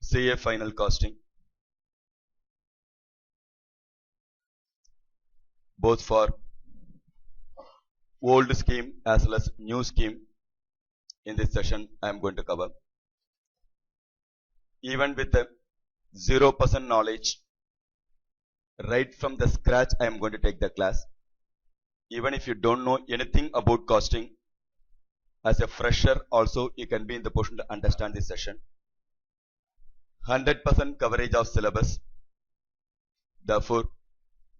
CA final costing, both for old scheme as well as new scheme. In this session I am going to cover. Even with the 0% knowledge, right from the scratch I am going to take the class. Even if you don't know anything about costing, as a fresher also you can be in the position to understand this session. 100% coverage of syllabus. Therefore,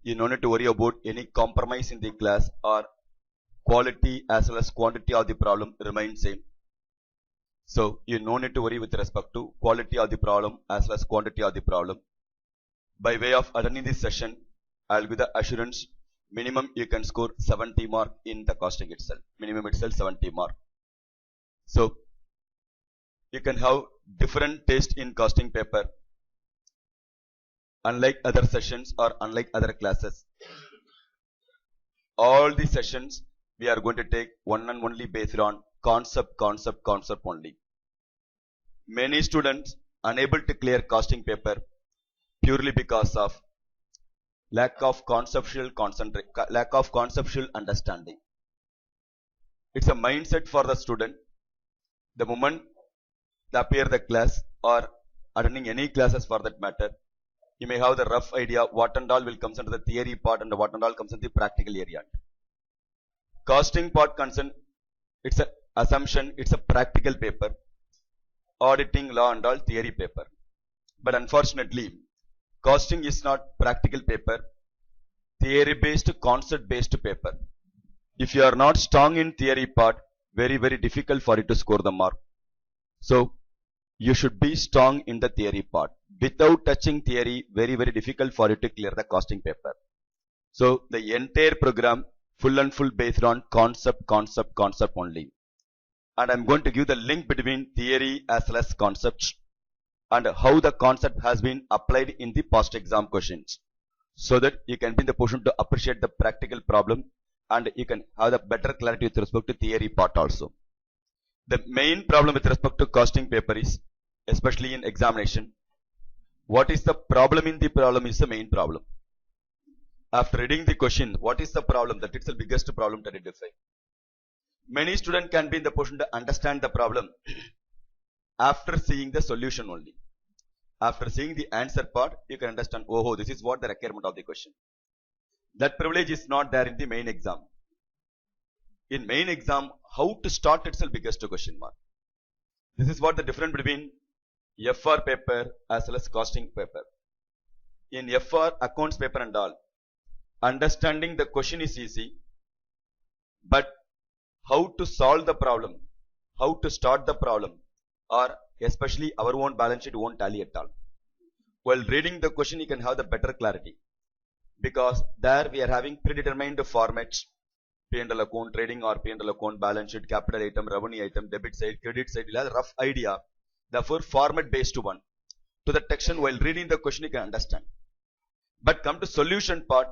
you don't need to worry about any compromise in the class, or quality as well as quantity of the problem remain same. So you no need to worry with respect to quality of the problem as well as quantity of the problem. By way of attending this session, I will give the assurance minimum you can score 70 mark in the costing itself. Minimum itself 70 mark. So you can have different taste in costing paper. Unlike other sessions or unlike other classes, all the sessions we are going to take one and only based on concept only. Many students unable to clear costing paper purely because of lack of conceptual understanding. It's a mindset for the student. The moment they appear the class or attending any classes for that matter, you may have the rough idea what and all will comes under the theory part and what and all comes in the practical area. Costing part concern, it's an assumption, it's a practical paper. Auditing, law and all theory paper. But unfortunately, costing is not practical paper, theory based, concept based paper. If you are not strong in theory part, very difficult for you to score the mark. So you should be strong in the theory part. Without touching theory, very difficult for you to clear the costing paper. So the entire program full and full based on concept only. And I am going to give the link between theory as well as concepts and how the concept has been applied in the past exam questions, so that you can be in the position to appreciate the practical problem and you can have the better clarity with respect to theory part also. The main problem with respect to costing paper is, especially in examination, what is the problem in the problem is the main problem. After reading the question, what is the problem? That is the biggest problem to identify. Many students can be in the position to understand the problem after seeing the solution only. After seeing the answer part, you can understand, oh, this is what the requirement of the question. That privilege is not there in the main exam. In main exam, how to start itself biggest question mark. This is what the difference between FR paper as well as costing paper. In FR accounts paper and all, understanding the question is easy, but how to solve the problem, how to start the problem, or especially our own balance sheet won't tally at all. While reading the question, you can have the better clarity, because there we are having predetermined formats: P&L account, trading or P&L account, balance sheet, capital item, revenue item, debit side, credit side. You have a rough idea. Therefore, format based one. To the text, while reading the question, you can understand. But come to solution part,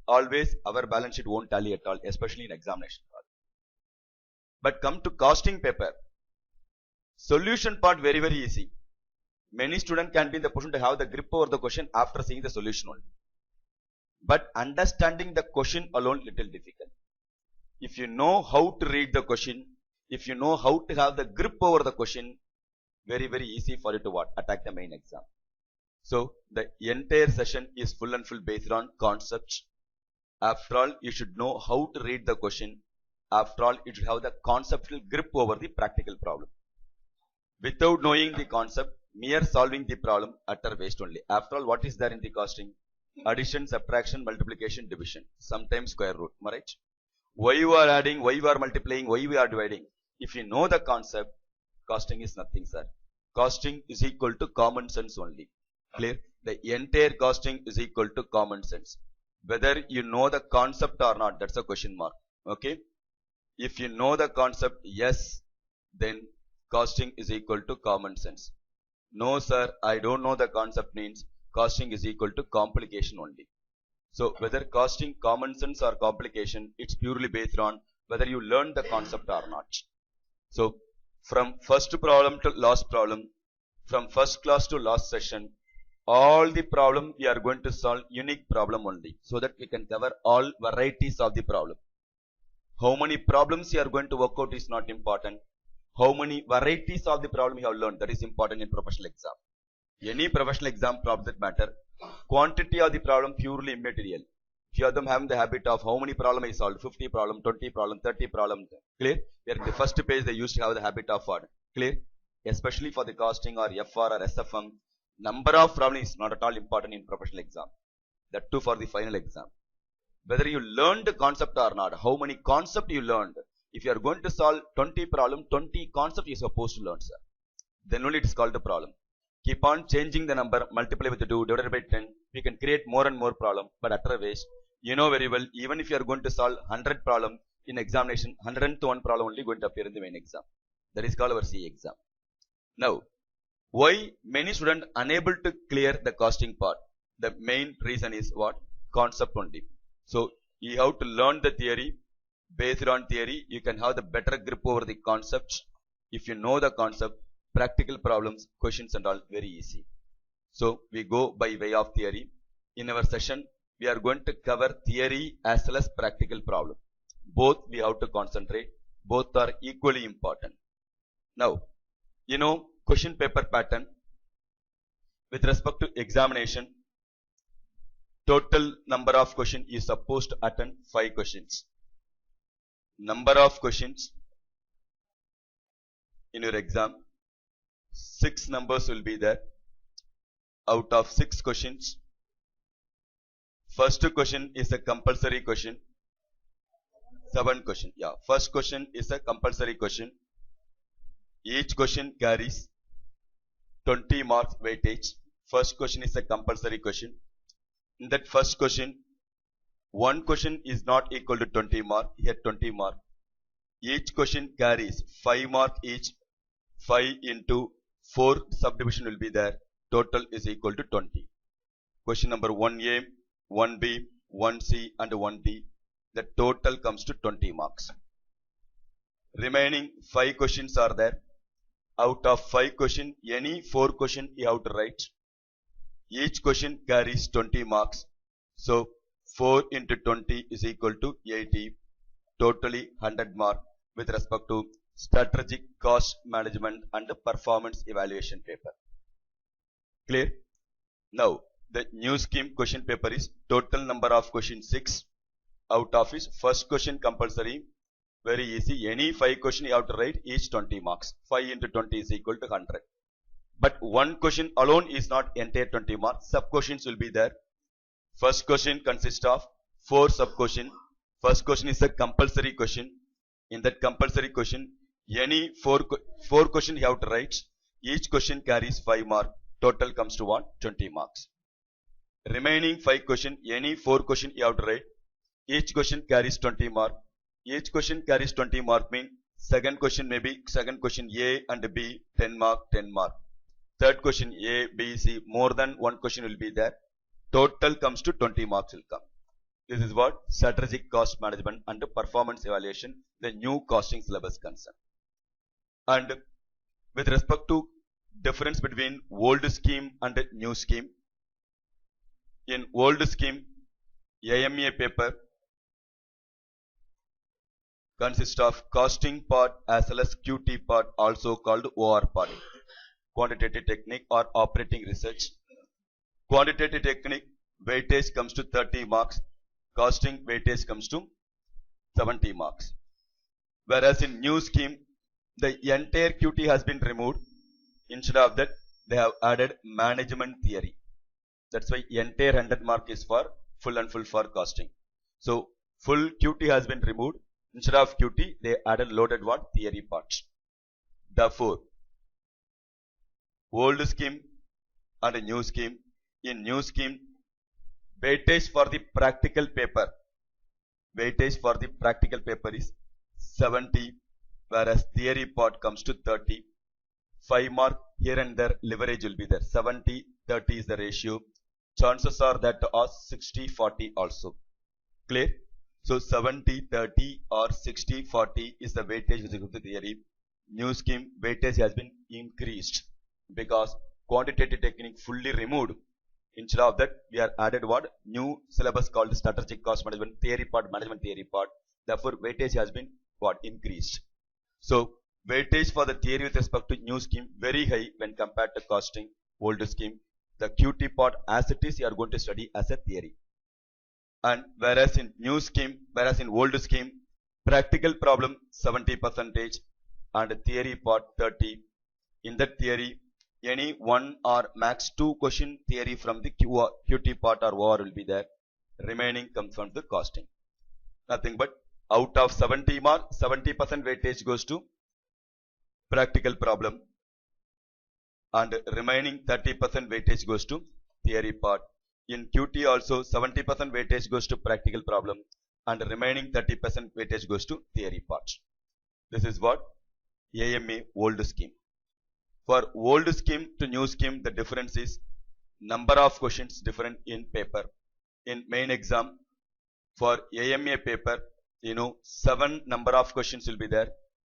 always our balance sheet won't tally at all, especially in examination part. But come to costing paper, solution part very easy. Many students can be in the position to have the grip over the question after seeing the solution only. But understanding the question alone little difficult. If you know how to read the question, if you know how to have the grip over the question, very easy for you to attack the main exam. So the entire session is full and full based on concepts. After all, you should know how to read the question. After all, you should have the conceptual grip over the practical problem. Without knowing the concept, mere solving the problem, utter waste only. After all, what is there in the costing? Addition, subtraction, multiplication, division, sometimes square root, right? Why you are adding, why you are multiplying, why we are dividing. If you know the concept, costing is nothing, sir. Costing is equal to common sense only. Clear? The entire costing is equal to common sense. Whether you know the concept or not, that's a question mark. Okay? If you know the concept, yes, then costing is equal to common sense. No, sir, I don't know the concept means costing is equal to complication only. So whether costing common sense or complication, it's purely based on whether you learn the concept or not. So from first problem to last problem, from first class to last session, all the problem we are going to solve unique problem only, so that we can cover all varieties of the problem. How many problems you are going to work out is not important. How many varieties of the problem you have learned, that is important in professional exam. Any professional exam problem that matter, quantity of the problem purely immaterial. Few of them have the habit of how many problem I solved, 50 problem, 20 problem, 30 problem. Clear? Where in the first page they used to have the habit of what? Clear? Especially for the costing or FR or SFM, number of problems is not at all important in professional exam. That too for the final exam. Whether you learned the concept or not, how many concept you learned. If you are going to solve 20 problem, 20 concept you are supposed to learn, sir. Then only it is called a problem. Keep on changing the number, multiply with the 2, divided by 10. We can create more and more problem, but at a waste. You know very well, even if you are going to solve 100 problem in examination, 101 problem only going to appear in the main exam. That is called our CE exam. Now, why many students unable to clear the costing part? The main reason is what? Concept only. So, you have to learn the theory. Based on theory, you can have the better grip over the concepts. If you know the concept, practical problems, questions and all very easy. So, we go by way of theory. In our session, we are going to cover theory as well as practical problem. Both we have to concentrate. Both are equally important. Now, you know, question paper pattern. With respect to examination, total number of questions is supposed to attend 5 questions. Number of questions in your exam, 6 numbers will be there. Out of 6 questions, first question is a compulsory question. 7 question. Yeah, first question is a compulsory question. Each question carries 20 marks weightage. First question is a compulsory question. In that first question, one question is not equal to 20 mark, here 20 mark. Each question carries 5 mark each. 5 into 4 subdivision will be there. Total is equal to 20. Question number 1A, 1B, 1C and 1D. The total comes to 20 marks. Remaining 5 questions are there. Out of 5 questions, any 4 questions you have to write. Each question carries 20 marks. So, 4 into 20 is equal to 80. Totally 100 mark with respect to strategic cost management and performance evaluation paper. Clear? Now, the new scheme question paper is total number of questions 6. Out of is first question compulsory. Very easy. Any 5 questions you have to write, each 20 marks. 5 into 20 is equal to 100. But one question alone is not entire 20 marks. Sub questions will be there. First question consists of 4 sub questions. First question is a compulsory question. In that compulsory question, any 4 questions you have to write. Each question carries 5 marks. Total comes to what? 20 marks. Remaining 5 questions, any 4 questions you have to write. Each question carries 20 marks. Each question carries 20 mark means second question may be second question A and B 10 mark, 10 mark. Third question A, B, C, more than one question will be there. Total comes to 20 marks will come. This is what strategic cost management and performance evaluation, the new costing syllabus concern. And with respect to difference between old scheme and new scheme, in old scheme, AMA paper consists of costing part as well as QT part, also called OR part. Quantitative technique or operating research. Quantitative technique weightage comes to 30 marks. Costing weightage comes to 70 marks. Whereas in new scheme, the entire QT has been removed. Instead of that, they have added management theory. That's why entire 100 mark is for full and full for costing. So full QT has been removed. Instead of QT, they added loaded what? Theory parts. Therefore, old scheme and a new scheme. In new scheme, weightage for the practical paper. Weightage for the practical paper is 70, whereas theory part comes to 30. 5 mark here and there leverage will be there. 70, 30 is the ratio. Chances are that are 60, 40 also. Clear? So 70, 30 or 60, 40 is the weightage with the theory. New scheme weightage has been increased. because quantitative technique fully removed. Instead of that, we are added what? New syllabus called strategic cost management theory part, management theory part. Therefore, weightage has been what? Increased. So, weightage for the theory with respect to new scheme very high when compared to costing old scheme. The QT part as it is, you are going to study as a theory. And whereas in new scheme, whereas in old scheme, practical problem 70% and theory part 30. In that theory, any one or max two question theory from the QT part or OR will be there. Remaining comes from the costing. Nothing but out of 70 marks, 70% weightage goes to practical problem and remaining 30% weightage goes to theory part. In QT also 70% weightage goes to practical problem and remaining 30% weightage goes to theory part. This is what AMA old scheme. For old scheme to new scheme, the difference is number of questions different in paper. In main exam, for AMA paper, 7 number of questions will be there,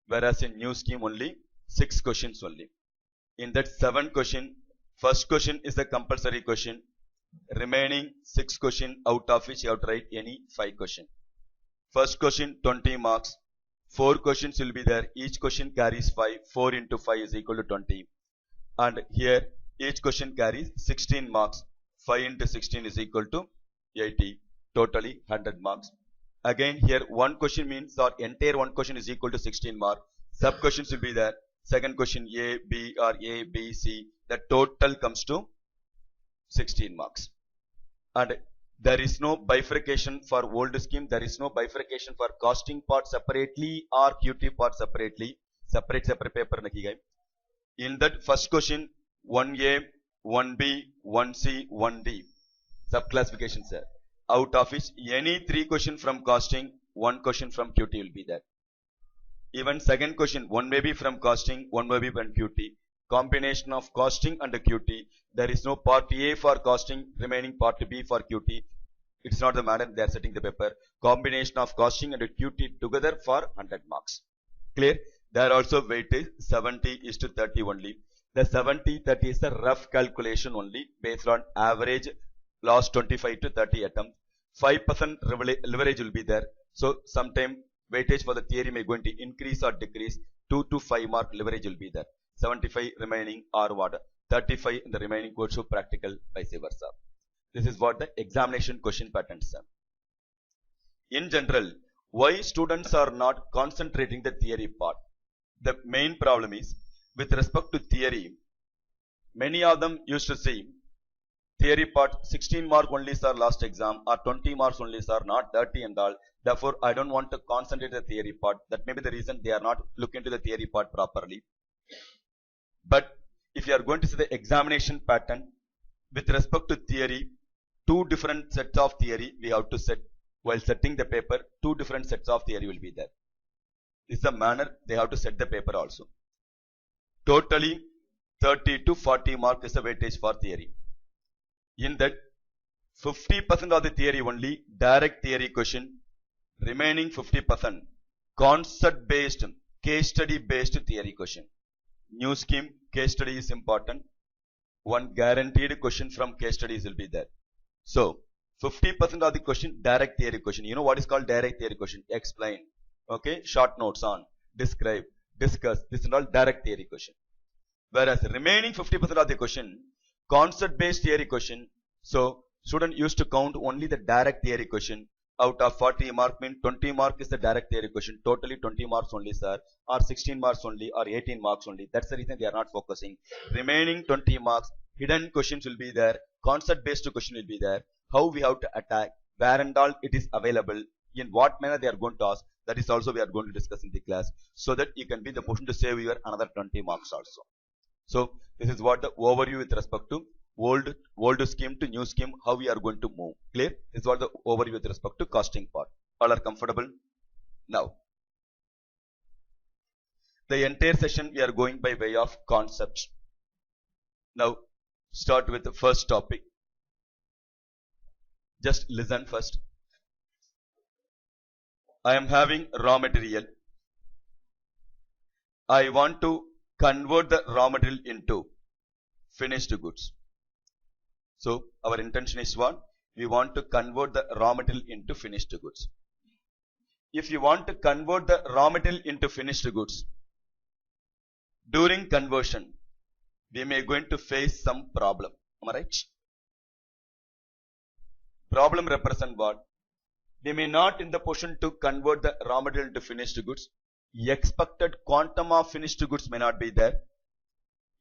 whereas in new scheme only 6 questions only. In that 7 question, first question is the compulsory question. Remaining 6 question out of which you have to write any 5 question. First question 20 marks. 4 questions will be there. Each question carries 5. 4 into 5 is equal to 20. And here each question carries 16 marks. 5 into 16 is equal to 80. Totally 100 marks. Again here one question means or entire one question is equal to 16 marks. Sub questions will be there. Second question A, B or A, B, C. The total comes to 16 marks. And there is no bifurcation for old scheme. There is no bifurcation for costing part separately or QT part separately. Separate paper nakhi gaye. In that first question, 1A, 1B, 1C, 1D. Sub-classification, sir. Out of which any 3 questions from costing, 1 question from QT will be there. Even second question, 1 may be from costing, 1 may be from QT. Combination of costing and QT. There is no part A for costing, remaining part B for QT. It's not the matter, they are setting the paper. Combination of costing and QT together for 100 marks. Clear? There also weightage 70:30 only. The 70:30 is the rough calculation only based on average last 25 to 30 attempts. 5% leverage will be there. So sometime weightage for the theory may going to increase or decrease. 2 to 5 mark leverage will be there. 75 remaining or what? 35 in the remaining goes to practical, vice versa. This is what the examination question patterns are. In general, why students are not concentrating the theory part? The main problem is with respect to theory, many of them used to say theory part 16 mark only sir last exam or 20 marks only sir, not 30 and all. Therefore, I don't want to concentrate the theory part. That may be the reason they are not looking into the theory part properly. But if you are going to see the examination pattern with respect to theory, 2 different sets of theory we have to set. While setting the paper, 2 different sets of theory will be there. This is the manner they have to set the paper also. Totally 30 to 40 mark is the weightage for theory. In that 50% of the theory only direct theory question, remaining 50% concept based, case study based theory question. New scheme case study is important. One guaranteed question from case studies will be there. So 50% of the question direct theory question. You know what is called direct theory question? Explain. Okay, short notes on, describe, discuss. This is all direct theory question. Whereas remaining 50% of the question concept based theory question. So student used to count only the direct theory question. Out of 40 mark mean 20 mark is the direct theory question. Totally 20 marks only sir, or 16 marks only, or 18 marks only. That's the reason they are not focusing. Remaining 20 marks, hidden questions will be there. Concept based question will be there. How we have to attack, where and all it is available, in what manner they are going to ask. That is also we are going to discuss in the class, so that you can be the person to save your another 20 marks also. So this is what the overview with respect to old scheme to new scheme, how we are going to move. Clear? This is what the overview with respect to costing part. All are comfortable? Now, the entire session we are going by way of concepts. Now, start with the first topic. Just listen first. I am having raw material. I want to convert the raw material into finished goods. So our intention is what? We want to convert the raw material into finished goods. If you want to convert the raw material into finished goods, during conversion, we may going to face some problem. Am I right? Problem represent what? We may not in the position to convert the raw material into finished goods. Expected quantum of finished goods may not be there.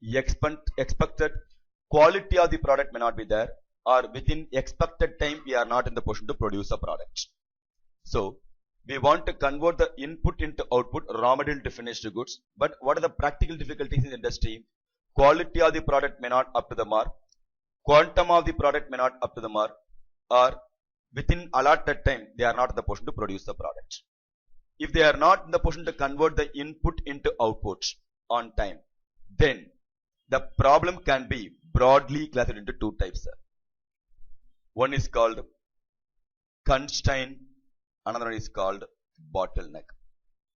Expected quality of the product may not be there, or within expected time we are not in the position to produce a product. So we want to convert the input into output, raw material to finished goods. But what are the practical difficulties in the industry? Quality of the product may not up to the mark. Quantum of the product may not up to the mark, or within allotted time they are not in the position to produce the product. If they are not in the position to convert the input into output on time, then the problem can be broadly classified into two types, sir. One is called constraint, another one is called bottleneck.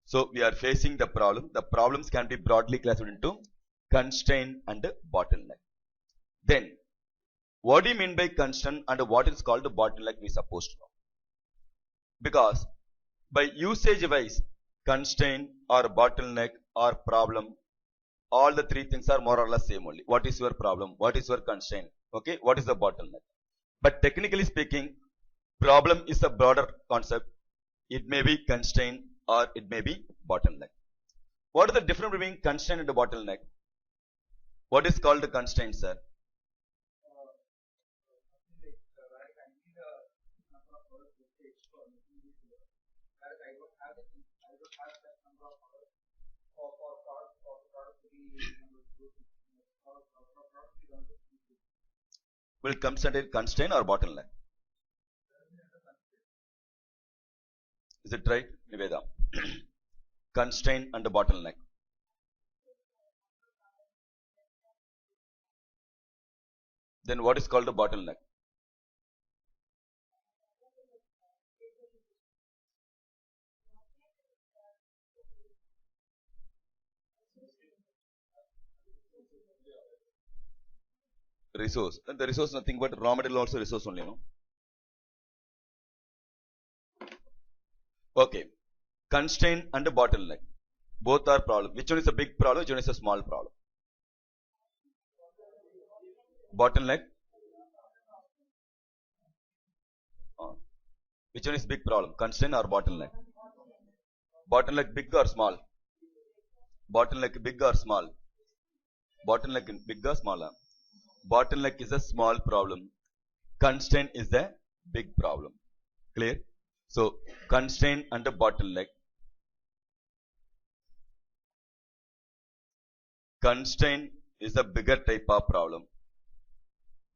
So we are facing the problem. The problems can be broadly classified into constraint and bottleneck. Then, what do you mean by constraint and what is called bottleneck? We supposed to know. Because by usage wise, constraint or bottleneck or problem, all the three things are more or less same only. What is your problem? What is your constraint? Okay, what is the bottleneck? But technically speaking, problem is a broader concept. It may be constraint or it may be bottleneck. What is the difference between constraint and bottleneck? What is called the constraint, sir? Will consider constraint or bottleneck? Is it right, Niveda? Constraint and bottleneck. Then what is called a bottleneck? Resource. And the resource nothing but raw material also resource only, no? Okay. Constraint and bottleneck. Both are problem. Which one is a big problem? Which one is a small problem? Bottleneck. Which one is big problem? Constraint or bottleneck? Bottleneck big or small? Bottleneck big or small? Bottleneck big or smaller? Bottleneck is a small problem. Constraint is a big problem. Clear? So, constraint and bottleneck. Constraint is a bigger type of problem.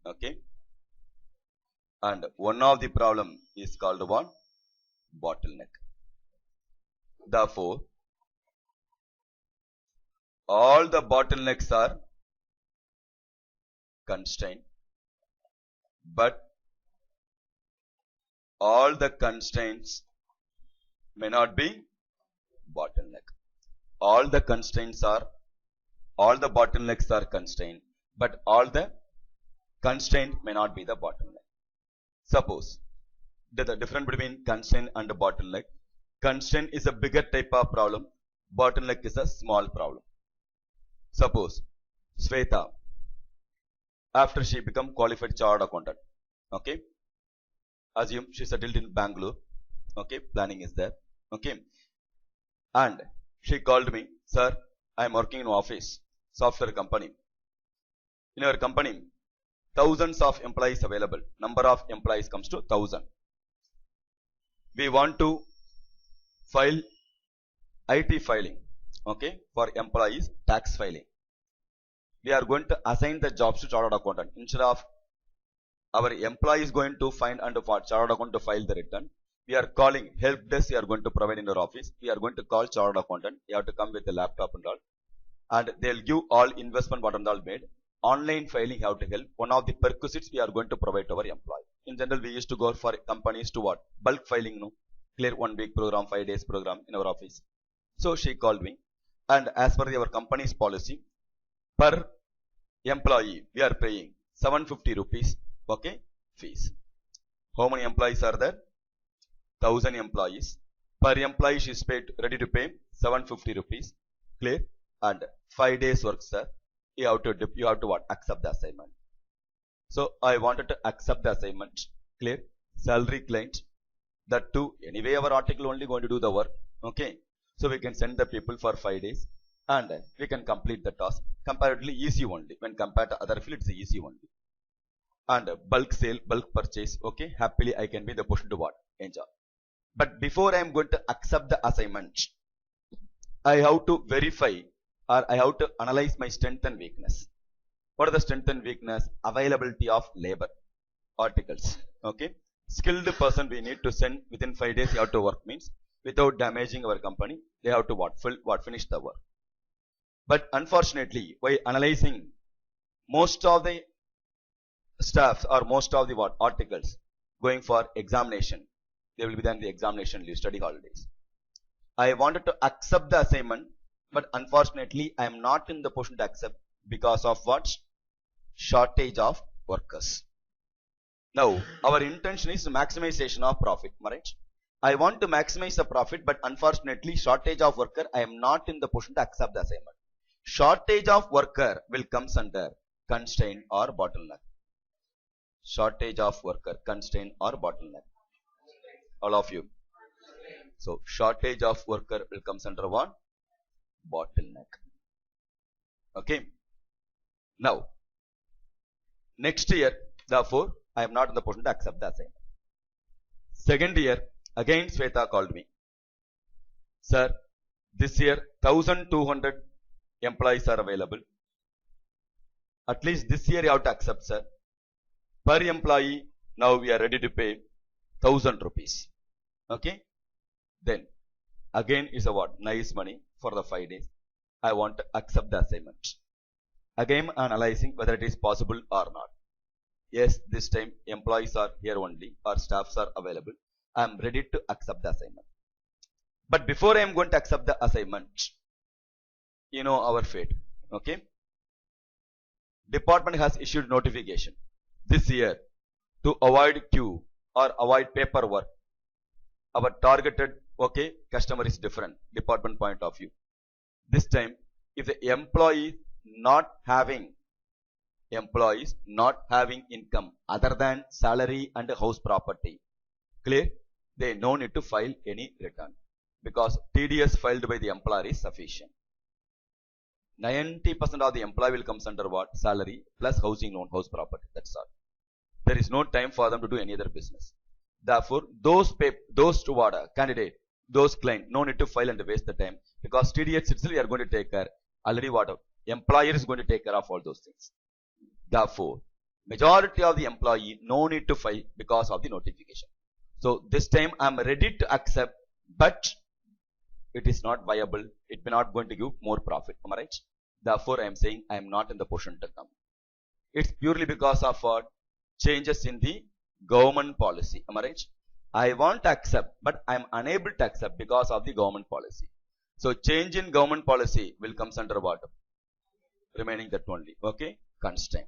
Okay? And one of the problem is called what? Bottleneck. Therefore, all the bottlenecks are constraint, but all the constraints may not be bottleneck. All the bottlenecks are constraint, but all the constraint may not be the bottleneck. Suppose the difference between constraint and bottleneck. Constraint is a bigger type of problem. Bottleneck is a small problem. Suppose Sweta, after she become qualified chartered accountant, okay, assume she settled in Bangalore, okay, planning is there, okay, and she called me, sir, I am working in office, software company. In our company, thousands of employees available, number of employees comes to 1,000. We want to file IT filing, okay, for employees, tax filing. We are going to assign the jobs to chartered accountant. Instead of our employees going to find and for chartered accountant to file the return, we are calling help desk. We are going to provide in our office. We are going to call chartered accountant. You have to come with a laptop and all, and they'll give all investment what and all made. Online filing have to help. One of the perquisites we are going to provide to our employee. In general, we used to go for companies to what? Bulk filing, no? Clear 1 week program, 5 days program in our office. So she called me, and as per our company's policy, per employee, we are paying 750 rupees, okay, fees. How many employees are there? 1000 employees. Per employee she is paid, ready to pay 750 rupees. Clear? And 5 days work, sir. You have to what? Accept the assignment. So I wanted to accept the assignment. Clear? Salary client. That too, anyway our article only going to do the work. Okay. So we can send the people for 5 days and we can complete the task. Comparatively easy only. When compared to other field, it's easy only. And bulk sale, bulk purchase. Okay. Happily I can be in the position to what? Enjoy. But before I am going to accept the assignment, I have to verify or I have to analyze my strength and weakness. What are the strength and weakness? Availability of labor articles. Okay. Skilled person we need to send within 5 days. You have to work means without damaging our company. They have to finish the work. But unfortunately, by analyzing most of the staffs or most of the articles going for examination, they will be then the examination leave, study holidays. I wanted to accept the assignment, but unfortunately I am not in the position to accept because of what? Shortage of workers. Now our intention is maximization of profit, right? I want to maximize the profit, but unfortunately shortage of worker, I am not in the position to accept the assignment. Shortage of worker will comes under constraint or bottleneck. Shortage of worker, constraint or bottleneck. All of you. So shortage of worker will comes under what? Bottleneck. Okay. Now, next year, therefore, I am not in the position to accept the assignment. Second year, again Sweta called me. Sir, this year 1200 employees are available. At least this year you have to accept, sir. Per employee, now we are ready to pay 1000 rupees. Okay. Then, again is a what? Nice money for the 5 days. I want to accept the assignment. Again analyzing whether it is possible or not. Yes, this time employees are here only or staffs are available. I am ready to accept the assignment. But before I am going to accept the assignment, you know our fate. Okay. Department has issued notification this year to avoid queue or avoid paperwork. Our targeted customer is different, department point of view. This time, if the employees not having income other than salary and house property, clear? They no need to file any return because TDS filed by the employer is sufficient. 90% of the employee will comes under what? Salary plus housing loan, house property. That's all. There is no time for them to do any other business. Therefore, those candidate, those client, no need to file and waste the time because TDS itself we are going to take care. Already employer is going to take care of all those things. Therefore, majority of the employee no need to file because of the notification. So this time I am ready to accept, but it is not viable. It may not going to give more profit. Am I right? Therefore, I am saying I am not in the position to come. It's purely because of what? Changes in the government policy. Am I right? I want to accept, but I am unable to accept because of the government policy. So change in government policy will comes under what? Remaining that only. Okay? Constraint.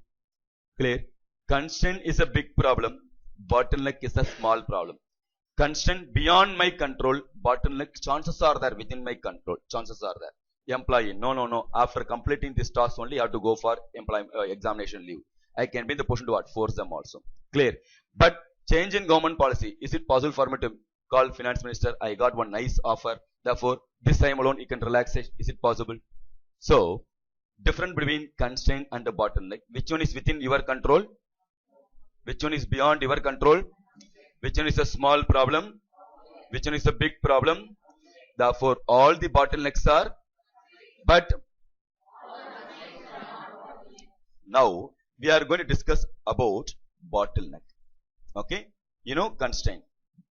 Clear? Constraint is a big problem. Bottleneck is a small problem. Constraint beyond my control. Bottleneck chances are there within my control. Chances are there. Employee, no. After completing this task only, you have to go for examination leave. I can be in the position to what? Force them also. Clear? But change in government policy. Is it possible for me to call finance minister? I got one nice offer. Therefore, this time alone you can relax. Is it possible? So, difference between constraint and the bottleneck. Which one is within your control? Which one is beyond your control? Which one is a small problem? Which one is a big problem? Therefore, all the bottlenecks are, but now we are going to discuss about bottleneck. Okay? Constraint.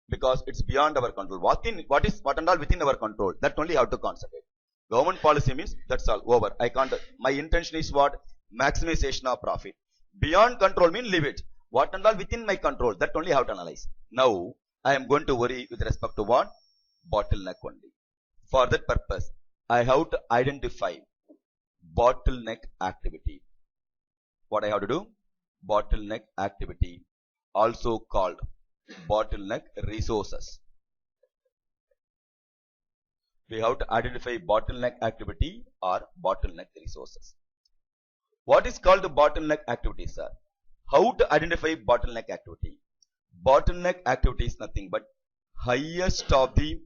Because it's beyond our control. What and all within our control? That only have to concentrate. Government policy means that's all over. I can't. My intention is what? Maximization of profit. Beyond control means leave it. What and all within my control? That only have to analyze. Now I am going to worry with respect to what? Bottleneck only. For that purpose, I have to identify bottleneck activity. what I have to do? Bottleneck activity, also called bottleneck resources. We have to identify bottleneck activity or bottleneck resources. What is called the bottleneck activity, sir? How to identify bottleneck activity? Bottleneck activity is nothing but highest of the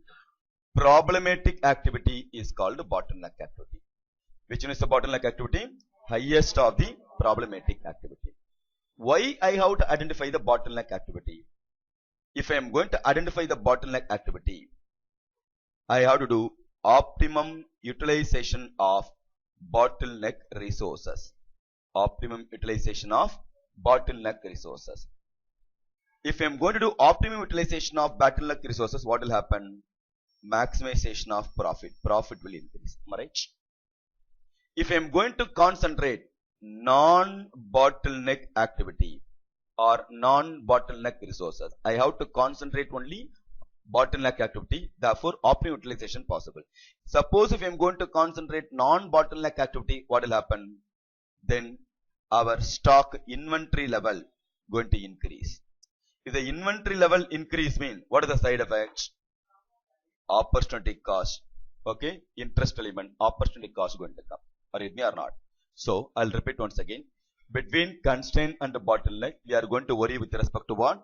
problematic activity is called bottleneck activity. Which one is the bottleneck activity? Highest of the problematic activity. Why I have to identify the bottleneck activity? If I am going to identify the bottleneck activity, I have to do optimum utilization of bottleneck resources. Optimum utilization of bottleneck resources. If I am going to do optimum utilization of bottleneck resources, what will happen? Maximization of profit. Profit will increase. Am I right? If I am going to concentrate non-bottleneck activity or non-bottleneck resources, I have to concentrate only bottleneck activity, therefore optimum utilization possible. Suppose if I am going to concentrate non-bottleneck activity, what will happen? Then our stock inventory level going to increase. If the inventory level increase mean, what are the side effects? Opportunity cost, okay, interest element, opportunity cost going to come. Are you with me or not? So I'll repeat once again. Between constraint and bottleneck, we are going to worry with respect to what?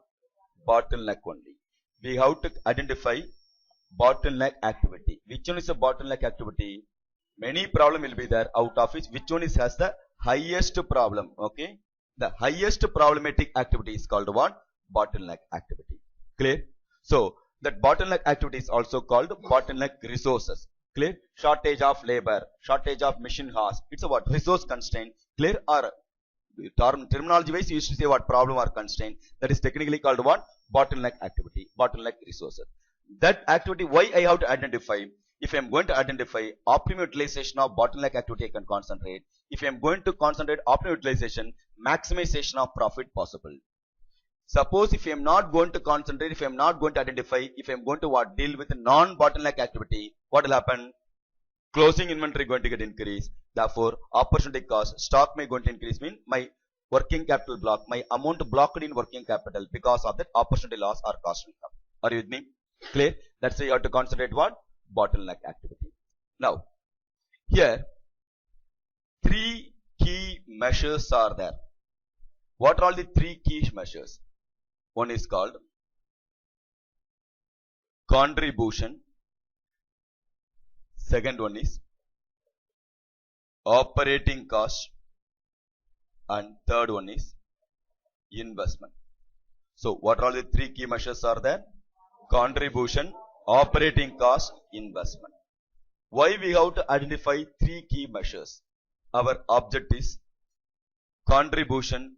Bottleneck only. We have to identify bottleneck activity. Which one is a bottleneck activity? Many problem will be there, out of which which one is has the highest problem, okay? The highest problematic activity is called what? Bottleneck activity. Clear? So that bottleneck activity is also called bottleneck resources. Clear? Shortage of labor, shortage of machine hours. It's a what? Resource constraint. Clear? Or terminology wise, you used to say what? Problem or constraint. That is technically called what? Bottleneck activity. Bottleneck resources. That activity, why I have to identify? If I am going to identify optimum utilization of bottleneck activity, I can concentrate. If I am going to concentrate optimum utilization, maximization of profit possible. Suppose if I am not going to concentrate, if I am not going to identify, if I am going to what? Deal with non-bottleneck activity, what will happen? Closing inventory going to get increased. Therefore, opportunity cost, stock may going to increase, mean my working capital block, my amount blocked in working capital, because of that opportunity loss or cost will come. Are you with me? Clear? That's why you have to concentrate what? Bottleneck activity. Now, here, 3 key measures are there. What are all the 3 key measures? One is called contribution. Second one is operating cost. And third one is investment. So what are all the 3 key measures are there? Contribution, operating cost, investment. Why we have to identify 3 key measures? Our object is contribution,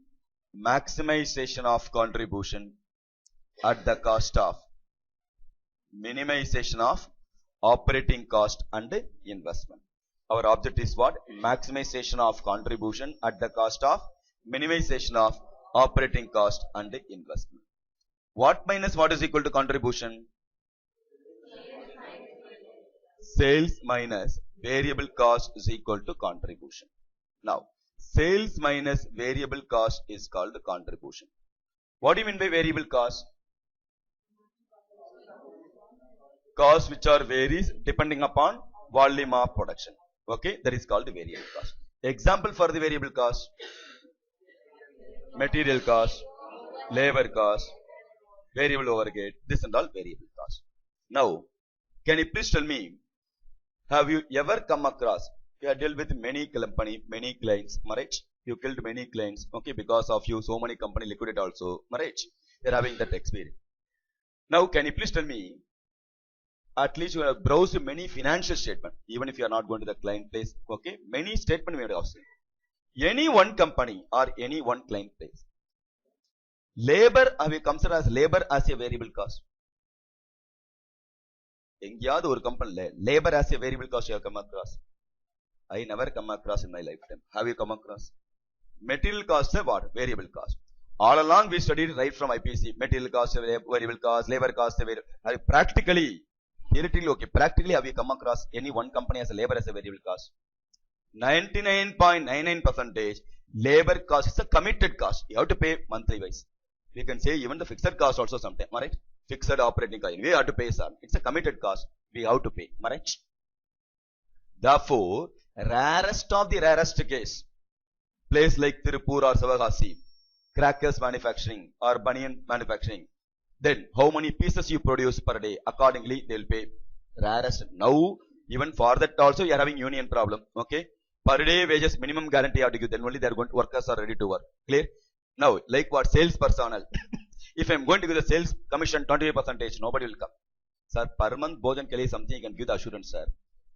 maximization of contribution at the cost of minimization of operating cost and investment. Our object is what? Maximization of contribution at the cost of minimization of operating cost and investment. What minus what is equal to contribution? Sales minus variable cost is equal to contribution. Now, sales minus variable cost is called contribution. What do you mean by variable cost? Cost which are varies depending upon volume of production. Okay, that is called the variable cost. Example for the variable cost: material cost, labor cost, variable overhead. This and all variable cost. Now, can you please tell me, have you ever come across? You have dealt with many company, many clients, right? You killed many clients, okay, because of you, so many company liquidate also, right? You're having that experience. Now, can you please tell me, at least you have browsed many financial statement, even if you are not going to the client place, okay? Many statement we have seen. Any one company or any one client place, labor, have you considered as labor as a variable cost? எங்கயாவது ஒரு கம்பெனில labor as a variable cost you have come across? I never come across in my lifetime. Have you come across? Material cost is what? Variable cost. All along we studied right from IPC. Material cost, variable cost, labor cost, practically, theoretically, okay, practically have you come across any one company as a labor as a variable cost? 99.99% Labor cost is a committed cost. You have to pay monthly wise. We can say even the fixed cost also sometime, right? Fixed operating cost. We have to pay some. It's a committed cost. We have to pay, right? Therefore, rarest of the rarest case, place like Tirupur or Savagasi, crackers manufacturing or bunion manufacturing, then how many pieces you produce per day? Accordingly, they'll pay rarest. Now, even for that also, you are having union problem. Okay, per day wages minimum guarantee have to give. Then only they are going to workers are ready to work. Clear? Now, like what sales personnel. If I am going to give the sales commission 25%, nobody will come. Sir, per month, Bojan Kelly something you can give the assurance, sir.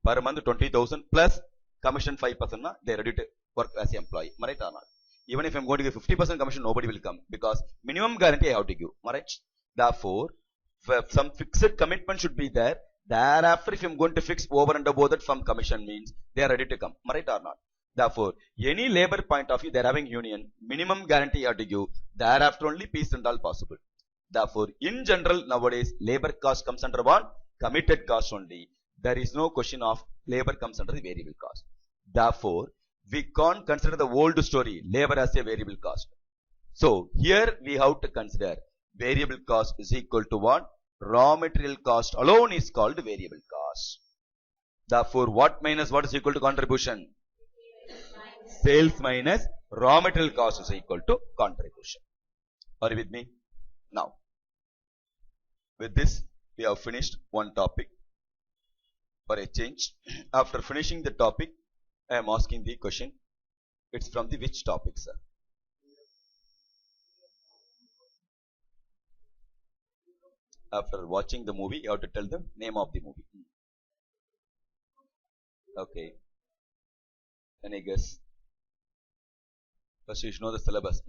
Per month 20,000 plus commission 5%, they are ready to work as an employee. Right or not? Even if I am going to give 50% commission, nobody will come because minimum guarantee I have to give. Right? Therefore, some fixed commitment should be there. Thereafter, if I am going to fix over and above that from commission means they are ready to come. Right or not? Therefore, any labor point of view, they are having union, minimum guarantee you have to give. Thereafter only peace and all possible. Therefore, in general, nowadays, labor cost comes under one committed cost only. There is no question of labor comes under the variable cost. Therefore, we can't consider the old story, labor as a variable cost. So, here we have to consider variable cost is equal to what? Raw material cost alone is called variable cost. Therefore, what minus what is equal to contribution? Sales minus raw material cost is equal to contribution. Are you with me? Now, with this, we have finished one topic. For a change, after finishing the topic, I am asking the question. It's from the which topic, sir? After watching the movie, you have to tell the name of the movie. Okay. Any guess? First, you should know the syllabus.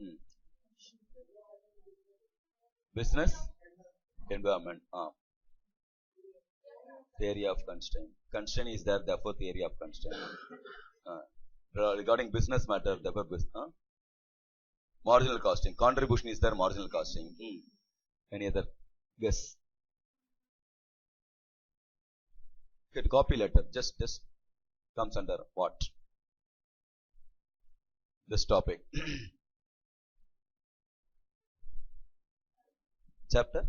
Business environment. Theory of constraint. Constraint is there, therefore theory of constraint. Regarding business matter, therefore marginal costing. Contribution is there, marginal costing. Any other guess? Get copy letter. Just comes under what? This topic. Chapter?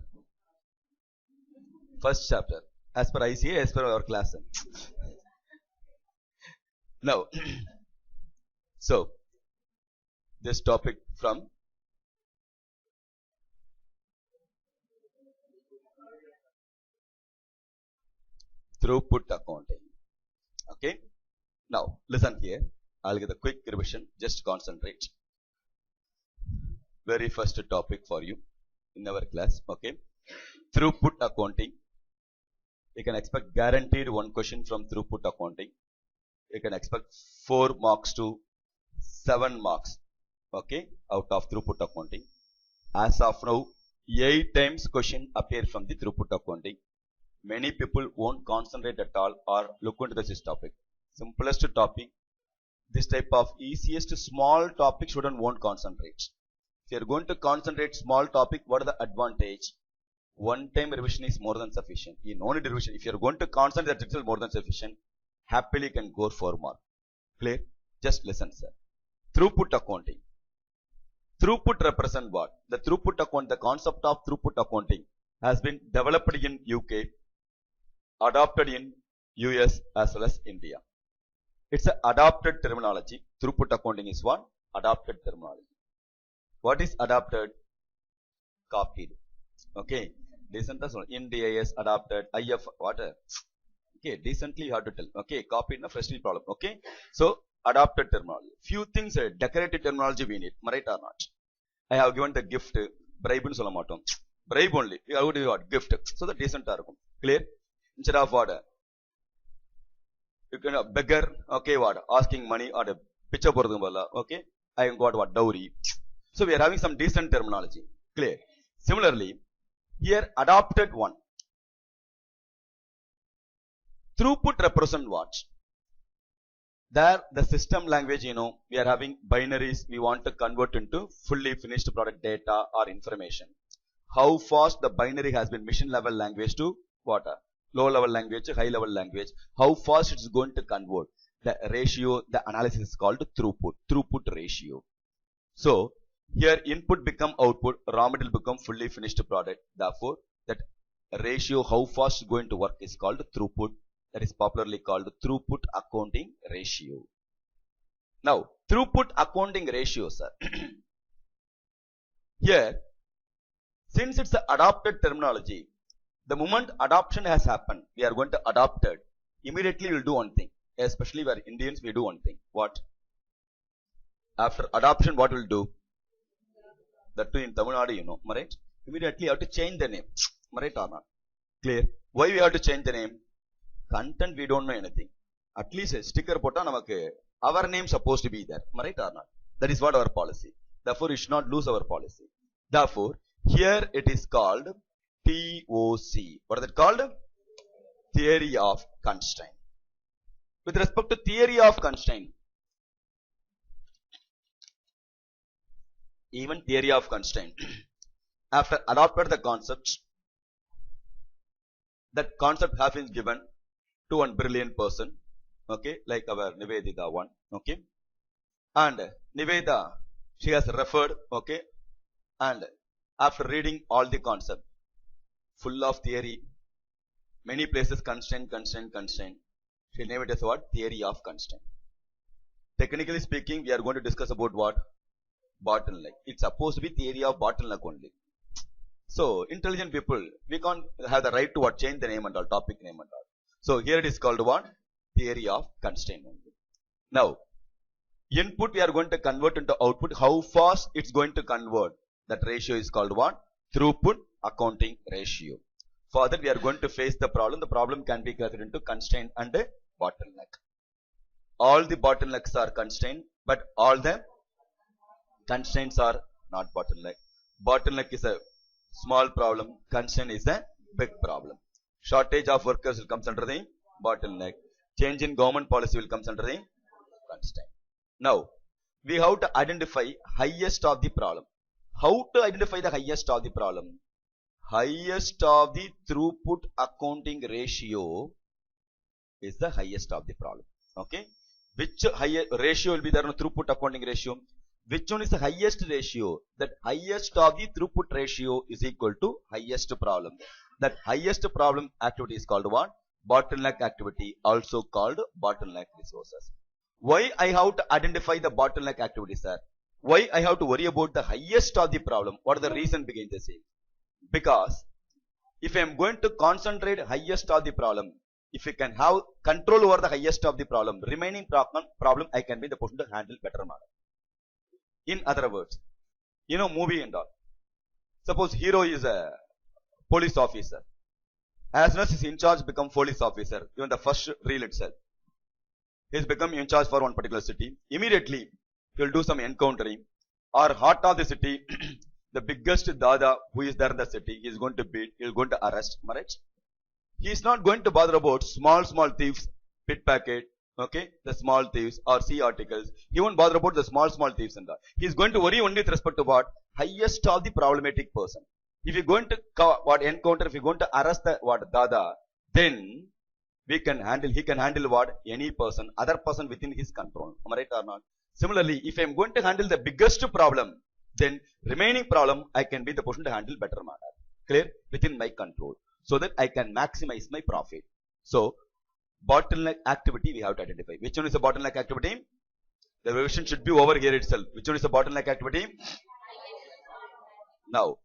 First chapter. As per ICA, as per our class. Now, so, this topic from throughput accounting. Okay. Now, listen here. I'll give a quick revision. Just concentrate. Very first topic for you in our class. Okay. Throughput accounting. You can expect guaranteed one question from throughput accounting. You can expect 4 marks to 7 marks. Okay. Out of throughput accounting. As of now, 8 times question appear from the throughput accounting. Many people won't concentrate at all or look into this topic. Simplest topic. This type of easiest small topic student won't concentrate. If you are going to concentrate small topic, what is the advantage? One time revision is more than sufficient. You no need revision. If you are going to concentrate, that is more than sufficient. Happily can go for more. Clear? Just listen, sir. Throughput accounting. Throughput represent what? The throughput account, the concept of throughput accounting has been developed in UK, adopted in US as well as India. It's an adopted terminology. Throughput accounting is one adopted terminology. What is adopted? Copied. Okay. Decent as well. India is adopted. IF water. Okay. Decently you have to tell. Okay. Copied na freshly problem. Okay. So adopted terminology. Few things decorative terminology we need. Right or not? I have given the gift. Bribe in solamatom. Bribe only. You have to do what? Gift. So the decent arugum. Clear? Instead of what? You can beggar. Okay. What? Asking money or a picture bodhum. Okay. I got what? Dowry. So we are having some decent terminology. Clear? Similarly, here adopted one. Throughput represent what? There the system language, we are having binaries we want to convert into fully finished product data or information. How fast the binary has been machine level language to what? Low level language, high level language. How fast it is going to convert. the ratio, the analysis is called throughput ratio. So here input become output, raw material become fully finished product. Therefore, that ratio how fast going to work is called throughput. That is popularly called throughput accounting ratio. Now, throughput accounting ratio, sir. Here, since it's an adopted terminology, the moment adoption has happened, we are going to adopt it. Immediately we will do one thing. Especially we are Indians, we do one thing. What? After adoption, what will do? That too in Tamil Nadu, you know, right? Immediately you have to change the name. Right or not? Clear? Why we have to change the name? Content, we don't know anything. At least a sticker pota namakku, our name supposed to be there. Right or not? That is what our policy. Therefore, we should not lose our policy. Therefore, here it is called TOC. What is it called? Theory of constraint. With respect to theory of constraint, even theory of constraint, after adopted the concepts, that concept has been given to one brilliant person, okay, like our Nivedita one, okay, and Nivedita, she has referred, okay, and after reading all the concept, full of theory, many places constraint, she named it as what? Theory of constraint. Technically speaking, we are going to discuss about what? Bottleneck. It's supposed to be theory of bottleneck only. So, intelligent people, we can't have the right to what? Change the name and all, topic name and all. So, here it is called what? Theory of constraint only. Now, input we are going to convert into output. How fast it's going to convert? That ratio is called what? Throughput accounting ratio. Further, we are going to face the problem. The problem can be classified into constraint and a bottleneck. All the bottlenecks are constraint, but all the constraints are not bottleneck. Bottleneck is a small problem. Constraint is a big problem. Shortage of workers will come under the bottleneck. Change in government policy will come under the constraint. Now, we have to identify highest of the problem. How to identify the highest of the problem? Highest of the throughput accounting ratio is the highest of the problem. Okay. Which higher ratio will be there on throughput accounting ratio? Which one is the highest ratio? That highest of the throughput ratio is equal to highest problem. That highest problem activity is called what? Bottleneck activity, also called bottleneck resources. Why I have to identify the bottleneck activity, sir? Why I have to worry about the highest of the problem? What is the reason behind the same? Because if I am going to concentrate highest of the problem, if you can have control over the highest of the problem, remaining problem I can be the person to handle better manner. In other words, you know, movie and all. Suppose hero is a police officer. As soon as he is in charge, become police officer. Even the first reel itself, he is become in charge for one particular city. Immediately, he will do some encountering. Or heart of the city, the biggest dada who is there in the city, he is going to beat, he is going to arrest. Right? He is not going to bother about small thieves, pickpocket, okay, the small thieves or see articles. He won't bother about the small thieves and all. He is going to worry only with respect to what? Highest of the problematic person. If you're going to encounter, if you're going to arrest the dada, then he can handle what? Any person, other person within his control. Am I right or not? Similarly, if I'm going to handle the biggest problem, then remaining problem I can be the person to handle better manner. Clear? Within my control. So that I can maximize my profit. So, bottleneck activity we have to identify. Which one is the bottleneck activity? The revision should be over here itself. Which one is the bottleneck activity? Now,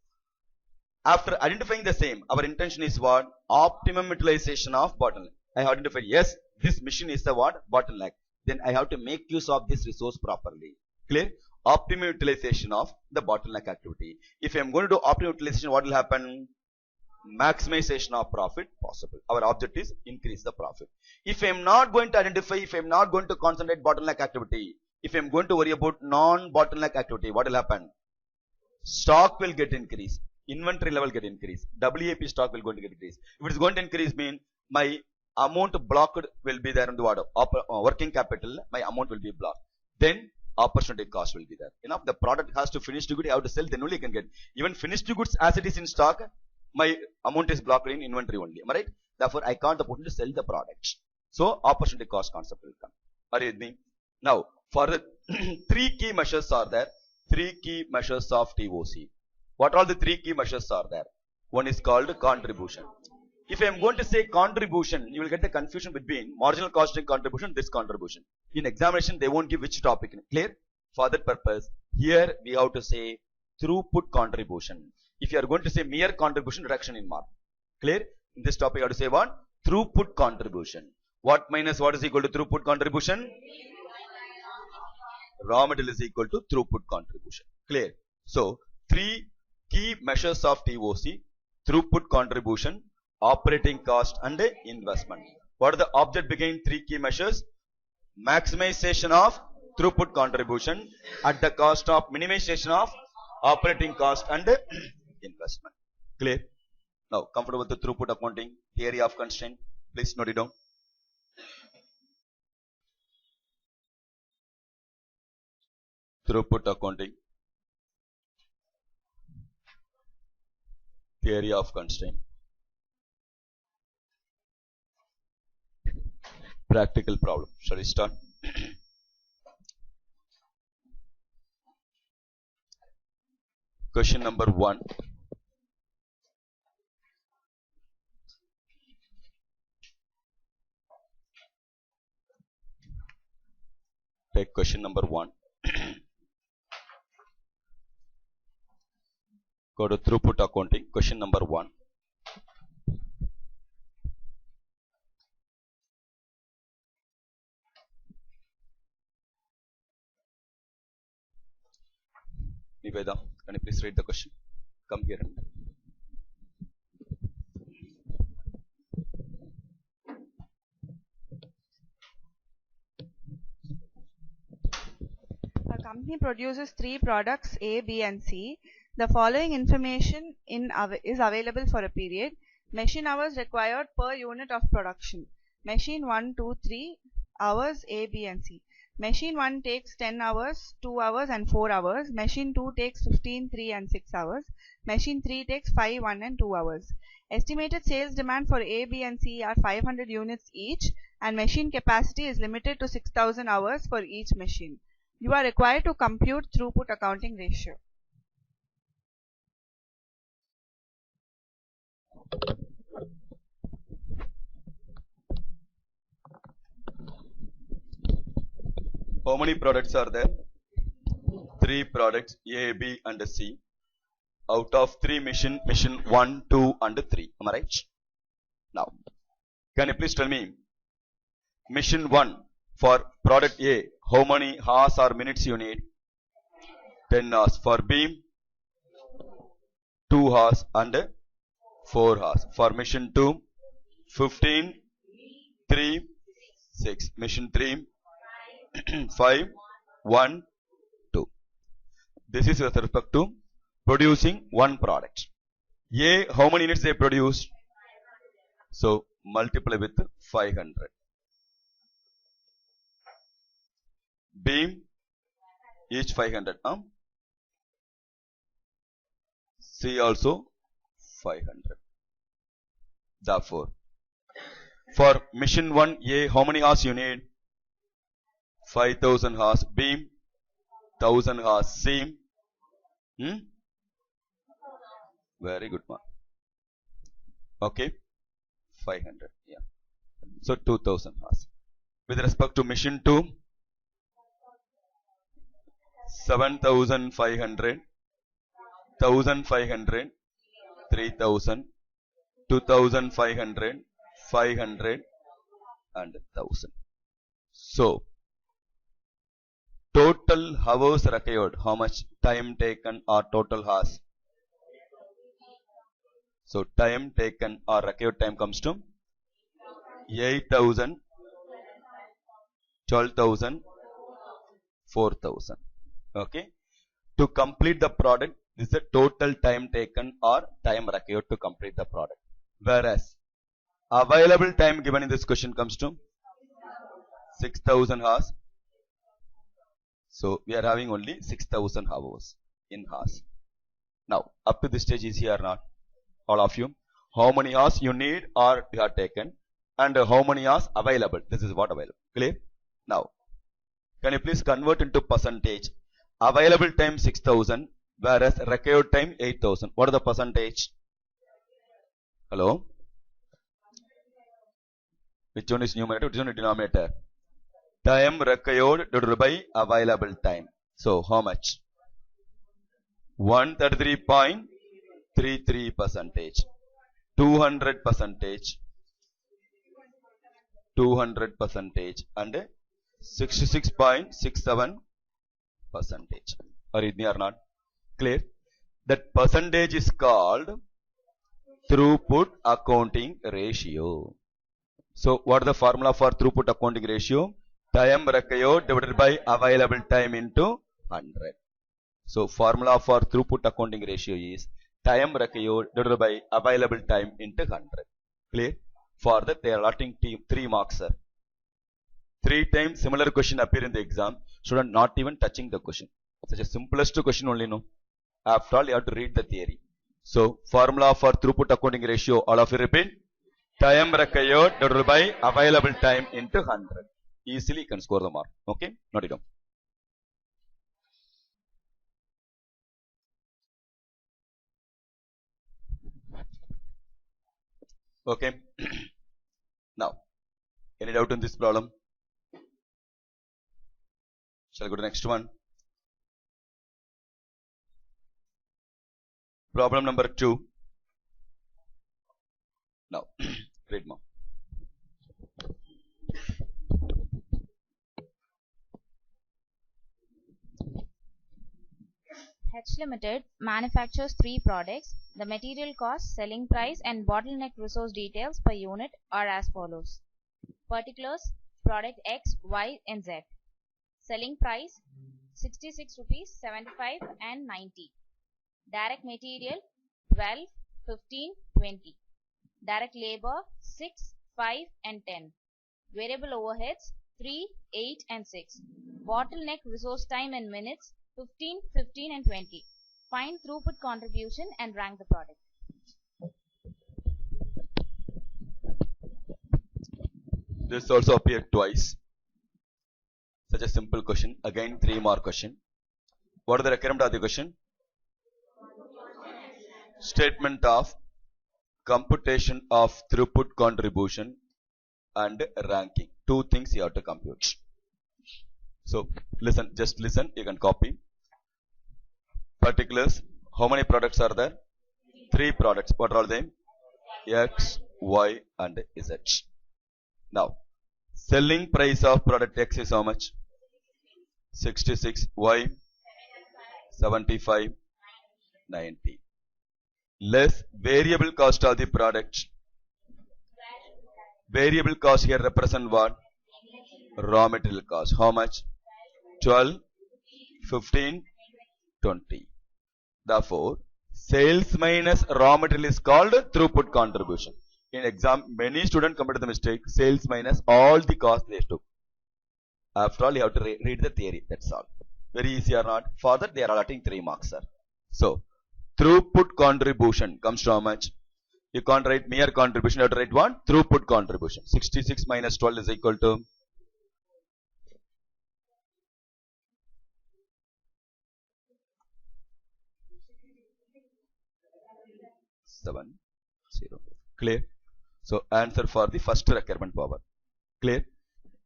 after identifying the same, our intention is what? Optimum utilization of bottleneck. I have identified, yes, this machine is the what? Bottleneck. Then I have to make use of this resource properly. Clear? Optimum utilization of the bottleneck activity. If I am going to do optimum utilization, what will happen? Maximization of profit possible. Our objective is increase the profit. If I am not going to identify, if I am not going to concentrate bottleneck activity, if I am going to worry about non-bottleneck activity, what will happen? Stock will get increased. Inventory level get increased. WAP stock will going to get increased. If it is going to increase, mean my amount blocked will be there in the water. Working capital, my amount will be blocked. Then opportunity cost will be there. Enough, the product has to finish to good, you have to sell, then only you can get. Even finished goods as it is in stock, my amount is blocked in inventory only. Am I right? Therefore, I can't afford to sell the products. So, opportunity cost concept will come. Are you with me? Now, for the three key measures are there. Three key measures of TOC. What all the three key measures are there? One is called contribution. If I am going to say contribution, you will get the confusion between marginal costing contribution, this contribution. In examination, they won't give which topic. Clear? For that purpose, here we have to say throughput contribution. If you are going to say mere contribution, reduction in mark. Clear? In this topic, you have to say what? Throughput contribution. What minus what is equal to throughput contribution? Raw material is equal to throughput contribution. Clear? So, three key measures of TOC: throughput contribution, operating cost and investment. What are the object behind three key measures? Maximization of throughput contribution at the cost of minimization of operating cost and investment. Clear? Now, comfortable with the throughput accounting, theory of constraint? Please note it down. Throughput accounting, theory of constraint, practical problem. Shall we start? Question number 1. Take question number 1. Go to throughput accounting, question number 1. Niveda, can you please read the question? Come here. A company produces 3 products A, B and C. The following information is available for a period. Machine hours required per unit of production. Machine 1, 2, 3 hours A, B and C. Machine 1 takes 10 hours, 2 hours and 4 hours. Machine 2 takes 15, 3 and 6 hours. Machine 3 takes 5, 1 and 2 hours. Estimated sales demand for A, B and C are 500 units each, and machine capacity is limited to 6,000 hours for each machine. You are required to compute throughput accounting ratio. How many products are there? 3 products, A, B and C. Out of 3 machine 1, 2 and 3. Am I right? Now, can you please tell me, machine 1 for product A, how many hours or minutes you need? 10 hours. For B, 2 hours and 4 hours. For machine 2, 15, 3, 6. Machine 3, 5, 1, 2. This is with respect to producing one product. A, how many units they produced? So, multiply with 500. B, each 500. C also 500. Therefore, for machine 1 A, how many hours you need? 5,000 hours. B, 1,000 hours. C, very good one. Okay, 500. Yeah. So 2,000 hours. With respect to machine 2, 7,500, 1,500, 3,000, 2,500, 500 and 1,000. So, total hours required, how much time taken or total hours? So, time taken or required time comes to 8,000, 12,000, 4,000. Okay. To complete the product, this is the total time taken or time required to complete the product. Whereas, available time given in this question comes to 6,000 hours. So, we are having only 6,000 hours in hours. Now, up to this stage, is here or not? All of you. How many hours you need or you have taken, and how many hours available. This is what available. Clear? Now, Can you please convert into percentage? Available time 6,000, whereas required time 8,000. What is the percentage? Hello? Which one is numerator? Which one is denominator? Time required divided by available time. So how much? 133.33 percentage, 200 percentage, 200 percentage, and 66.67 percentage. Are you with me or not? Clear? That percentage is called throughput accounting ratio. So what is the formula for throughput accounting ratio? Time required divided by available time into 100. So formula for throughput accounting ratio is time required divided by available time into 100. Clear? For that they are allotting 3 marks, sir. 3 times similar question appear in the exam. Student not even touching the question. Such a simplest question only, no. After all, you have to read the theory. So formula for throughput accounting ratio, all of you repeat. Time required divided by available time into 100. Easily you can score the mark. Okay? Note it down. Okay. Now, any doubt in this problem? Shall I go to the next one? Problem number 2. Now, read more. H Limited manufactures 3 products. The material cost, selling price, and bottleneck resource details per unit are as follows. Particulars: product X, Y, and Z. Selling price 66 rupees, 75 and 90. Direct material 12, 15, 20. Direct labor 6, 5 and 10. Variable overheads 3, 8 and 6. Bottleneck resource time in minutes 15, 15 and 20. Find throughput contribution and rank the product. This also appeared twice. Such a simple question. Again 3 mark question. What is the requirement of the question? Statement of computation of throughput contribution and ranking. 2 things you have to compute. So listen, just listen, you can copy. Particulars, how many products are there? 3 products. What are they? X, Y and Z. Now, selling price of product X is how much? 66, Y 75, 90. Less variable cost of the product. Variable cost here represent what? Raw material cost. How much? 12, 15, 20. Therefore, sales minus raw material is called throughput contribution. In exam, many students commit the mistake, sales minus all the cost they took. After all, you have to read the theory, that's all. Very easy or not? For that, they are allotting 3 marks, sir. So, throughput contribution comes to how much? You can't write mere contribution, you have to write what? Throughput contribution. 66 minus 12 is equal to 7, 0. Clear? So answer for the first requirement power. Clear?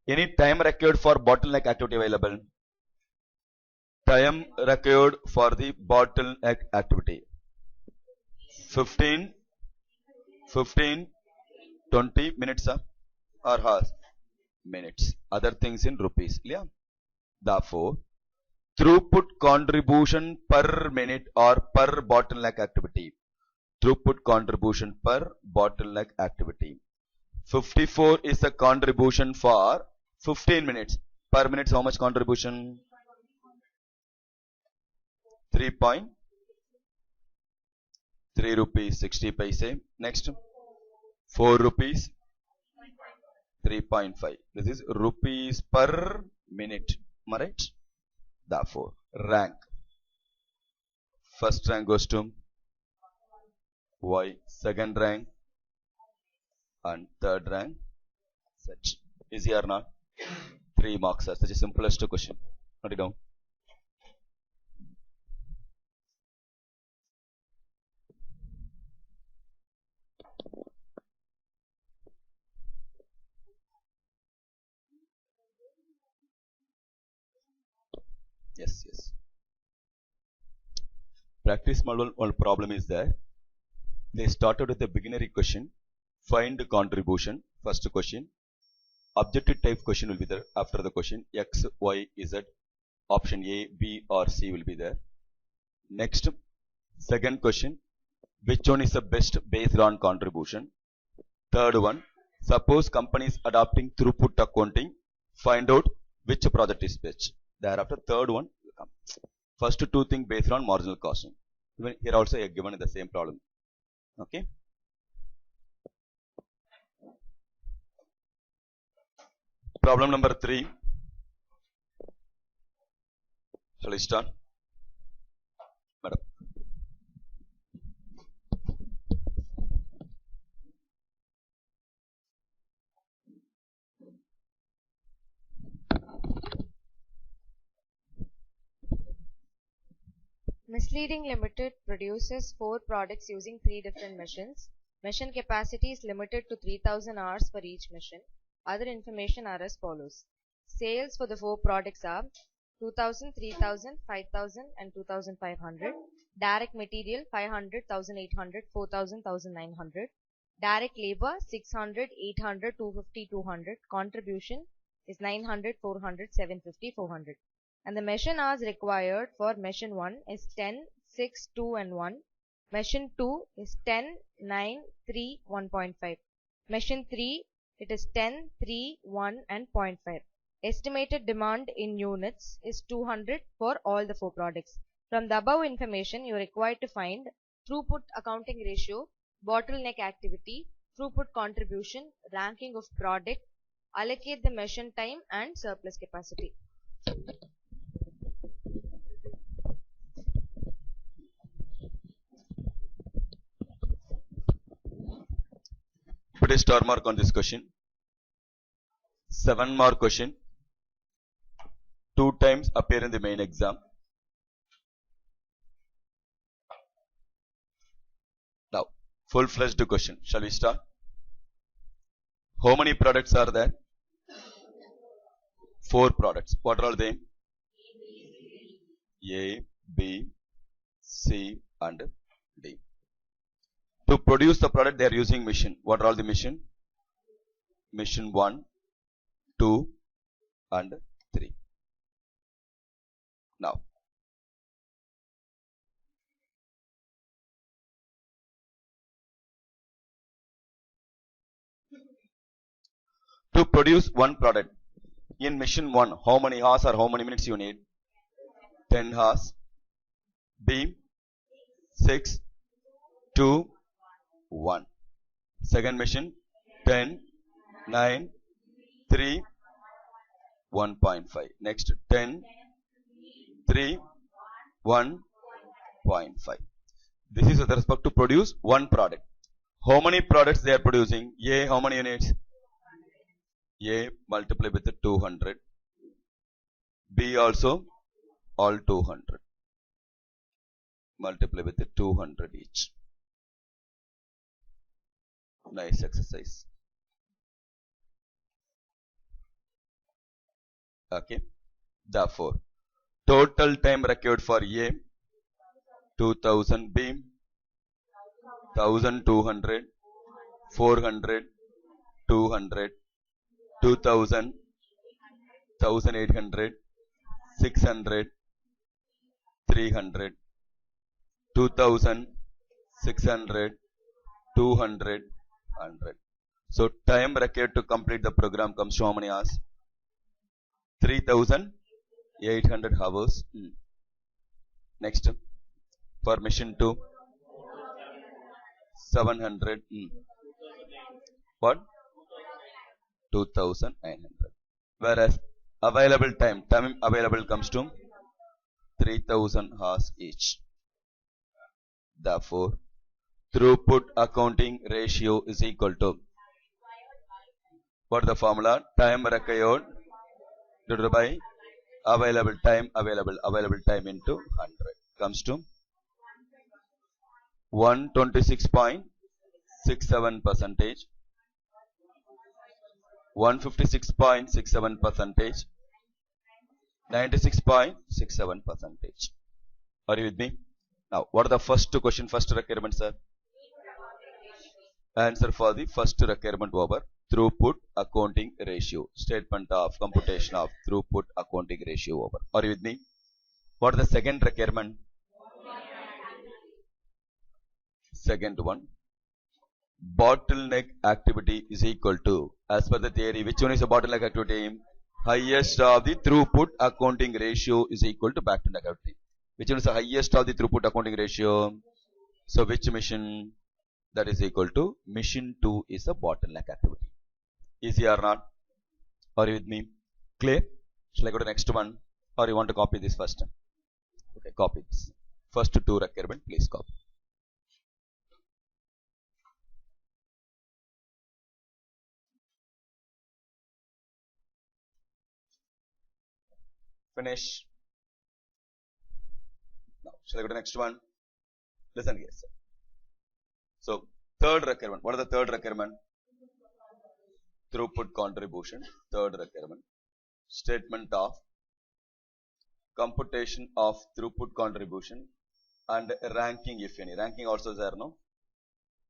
Any time required for bottleneck activity available? Time required for the bottleneck activity 15, 20 minutes or hours? Minutes. Other things in rupees. Yeah. Therefore, throughput contribution per minute or per bottleneck activity. Throughput contribution per bottleneck activity. 54 is the contribution for 15 minutes. Per minute, how much contribution? 3.3 rupees 60 paise. Next, 4 rupees 3.5. This is rupees per minute. Am I right? Therefore, rank. First rank goes to Y, second rank and third rank Z. Easy or not? 3 marks. That's the simplest question. Note it down. Yes, yes. Practice model one problem is there. They started with a beginner question. Find contribution. First question. Objective type question will be there after the question. X, Y, Z. Option A, B or C will be there. Next, second question. Which one is the best based on contribution? Third one. Suppose company is adopting throughput accounting. Find out which project is best. Thereafter, third one will come. First two things based on marginal costing. Even here also I have given the same problem. Okay. Problem number 3. Shall I start? Madam. Misleading Limited produces 4 products using 3 different machines. Machine capacity is limited to 3000 hours for each machine. Other information are as follows. Sales for the 4 products are 2000, 3000, 5000 and 2500. Direct material 500, 1800, 4000, 1900. Direct labor 600, 800, 250, 200. Contribution is 900, 400, 750, 400. And the machine hours required for machine 1 is 10, 6, 2 and 1. Machine 2 is 10, 9, 3, 1.5. Machine 3, it is 10, 3, 1 and 0.5. Estimated demand in units is 200 for all the 4 products. From the above information, you are required to find throughput accounting ratio, bottleneck activity, throughput contribution, ranking of product, allocate the machine time and surplus capacity. Put a star mark on this question. 7 mark question. 2 times appear in the main exam. Now, full-fledged question. Shall we start? How many products are there? 4 products. What are they? A, B, C and D. To produce the product they are using machine. What are all the machine? Machine 1, 2 and 3. Now, to produce one product in machine 1, how many hours or how many minutes you need? 10 hours. B, 6, 2, 1. Second machine 10, 9, 3, 1.5. Next 10, 3, 1.5. This is with respect to produce one product. How many products they are producing? A, how many units? A multiply with 200. B also all 200. Multiply with 200 each. Nice exercise. Okay. Therefore, total time required for A 2000, B 1200, 400, 200, 2000, 1800, 600, 300, 2000, 600, 200, 100. So time required to complete the program comes to how many hours? 3800 hours. Next, for machine 2, 700. What? 2900. Whereas available time available comes to 3000 hours each. Therefore, throughput accounting ratio is equal to, what the formula? Time required divided by available time into 100 comes to 126.67 percentage, 156.67 percentage, 96.67 percentage. Are you with me? Now, what are the first requirements, sir? Answer for the first requirement over throughput accounting ratio. Statement of computation of throughput accounting ratio over. Are you with me? What is the second requirement? Second one. Bottleneck activity is equal to, as per the theory, which one is a bottleneck activity? Highest of the throughput accounting ratio is equal to bottleneck activity. Which one is the highest of the throughput accounting ratio? So which mission? That is equal to mission 2 is a bottleneck activity. Easy or not? Are you with me? Clear? Shall I go to the next one? Or you want to copy this first? Okay, copy this. First two requirement, please copy. Finish. Now, shall I go to the next one? Listen here, sir. So, third requirement. What is the third requirement? Throughput contribution. Third requirement. Statement of computation of throughput contribution and ranking, if any. Ranking also is there, no?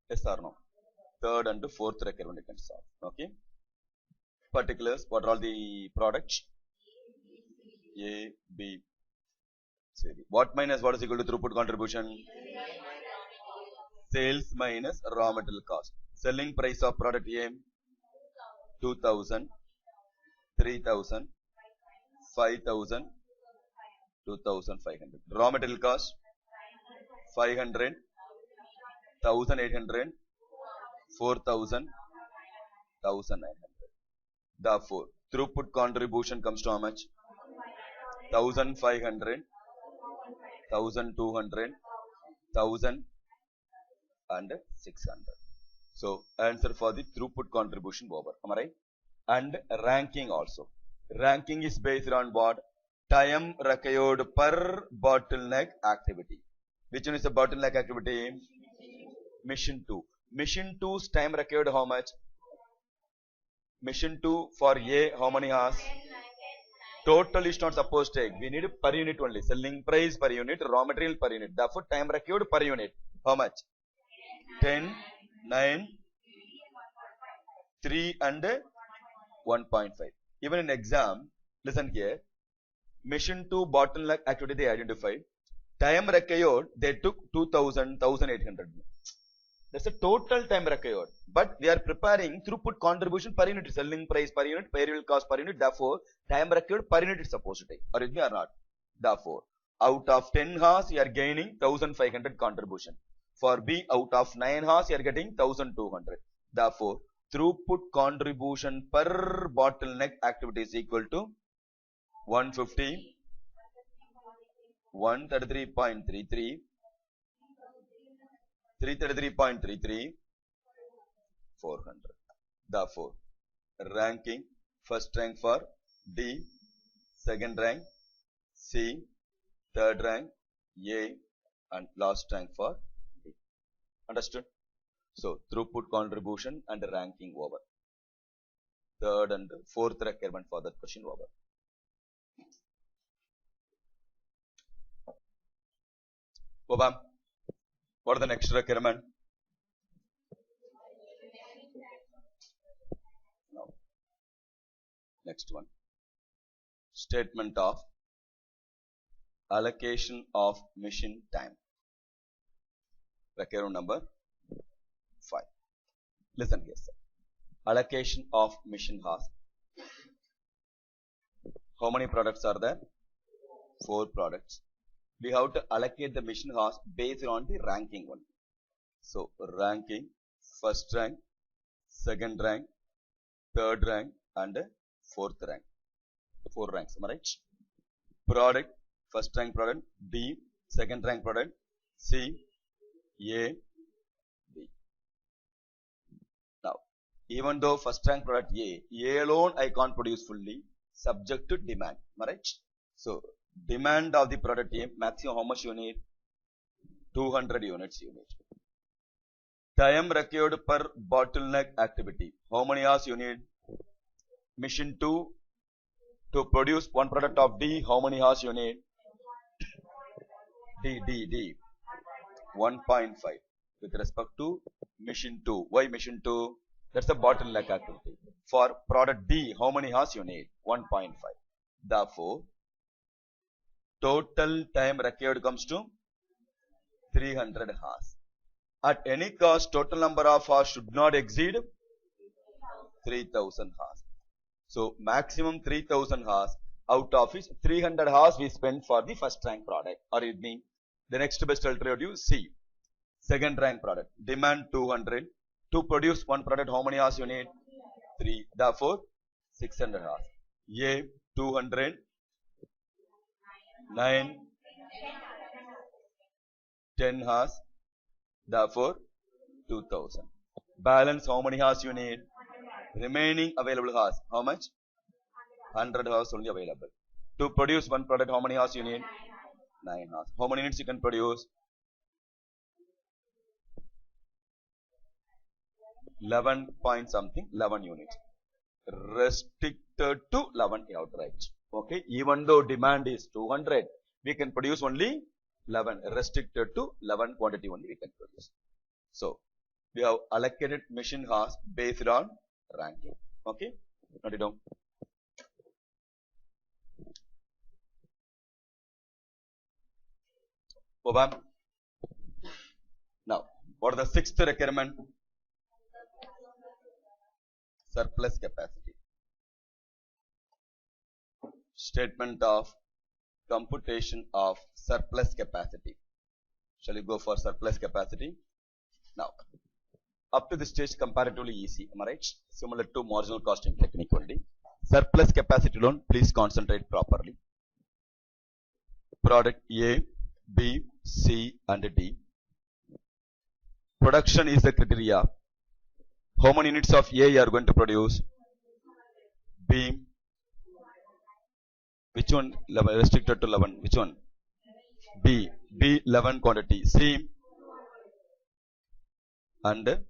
Yes or no? Third and fourth requirement you can solve. Okay. Particulars. What are all the products? A, B, C. What minus what is equal to throughput contribution? Sales minus raw material cost. Selling price of product A, 2000, 3000, 5000, 2500. Raw material cost 500, 1800, 4000, 1900. Therefore, throughput contribution comes to how much? 1500, 1200, 1000 and 600. So, answer for the throughput contribution over. Am I right? And ranking also. Ranking is based on what? Time required per bottleneck activity. Which one is the bottleneck activity? Mission 2. Mission 2's time required how much? Mission 2 for A, how many hours? Total is not supposed to take. We need per unit only. Selling price per unit, raw material per unit. Therefore, time required per unit. How much? 10, 9, 3 and 1.5. Even in exam, listen here. Mission 2 bottleneck activity they identified. Time required, they took 2000, 1800. That's the total time required. But we are preparing throughput contribution per unit, selling price per unit, payroll cost per unit. Therefore, time required per unit is supposed to take. Are you with me or not? Therefore, out of 10 hours, you are gaining 1500 contribution. For B, out of 9 hours, you are getting 1200. Therefore, throughput contribution per bottleneck activity is equal to 150, 133.33, 333.33, 400. Therefore, ranking, first rank for D, second rank C, third rank A, and last rank for B. Understood? So, throughput contribution and ranking over. Third and fourth requirement for that question over. Obam, what are the next requirement? No. Next one. Statement of allocation of machine time. Requirement number 5. Listen here, sir. Allocation of machine hours. How many products are there? 4 products. We have to allocate the machine hours based on the ranking one. So, ranking, first rank, second rank, third rank, and fourth rank. 4 ranks, am I right? Product, first rank product, B, second rank product, C, A, B. Now, even though first rank product A alone I can't produce fully, subject to demand. Right? So demand of the product A, maximum how much you need? 200 units you need. Time required per bottleneck activity. How many hours you need? Mission 2 to produce one product of D. How many hours you need? D. 1.5 with respect to mission 2. Why mission 2? That's the bottleneck activity. For product D, how many hours you need? 1.5. Therefore, total time required comes to 300 hours. At any cost, total number of hours should not exceed 3000 hours. So, maximum 3000 hours. Out of which 300 hours we spend for the first rank product. Or it means the next best alternative C. Second rank product. Demand 200. To produce one product, how many hours you need? 3. Therefore, 600 hours. A 200. 9. 10 hours. Therefore, 2000. Balance, how many hours you need? Remaining available hours. How much? 100 hours only available. To produce one product, how many hours you need? 9 hours. How many units you can produce? 11 point something, 11 units. Restricted to 11 outright. Okay, even though demand is 200, we can produce only 11. Restricted to 11 quantity only we can produce. So, we have allocated mission hours based on ranking. Okay, note it down. Over. Now, what is the sixth requirement? Surplus capacity. Statement of computation of surplus capacity. Shall we go for surplus capacity? Now, up to this stage comparatively easy, am I right? Similar to marginal costing technique only. Surplus capacity alone, please concentrate properly. Product A, B, C and D. Production is the criteria. How many units of A you are going to produce? B. Which one? 11, restricted to 11. Which one? B. B 11 quantity. C. And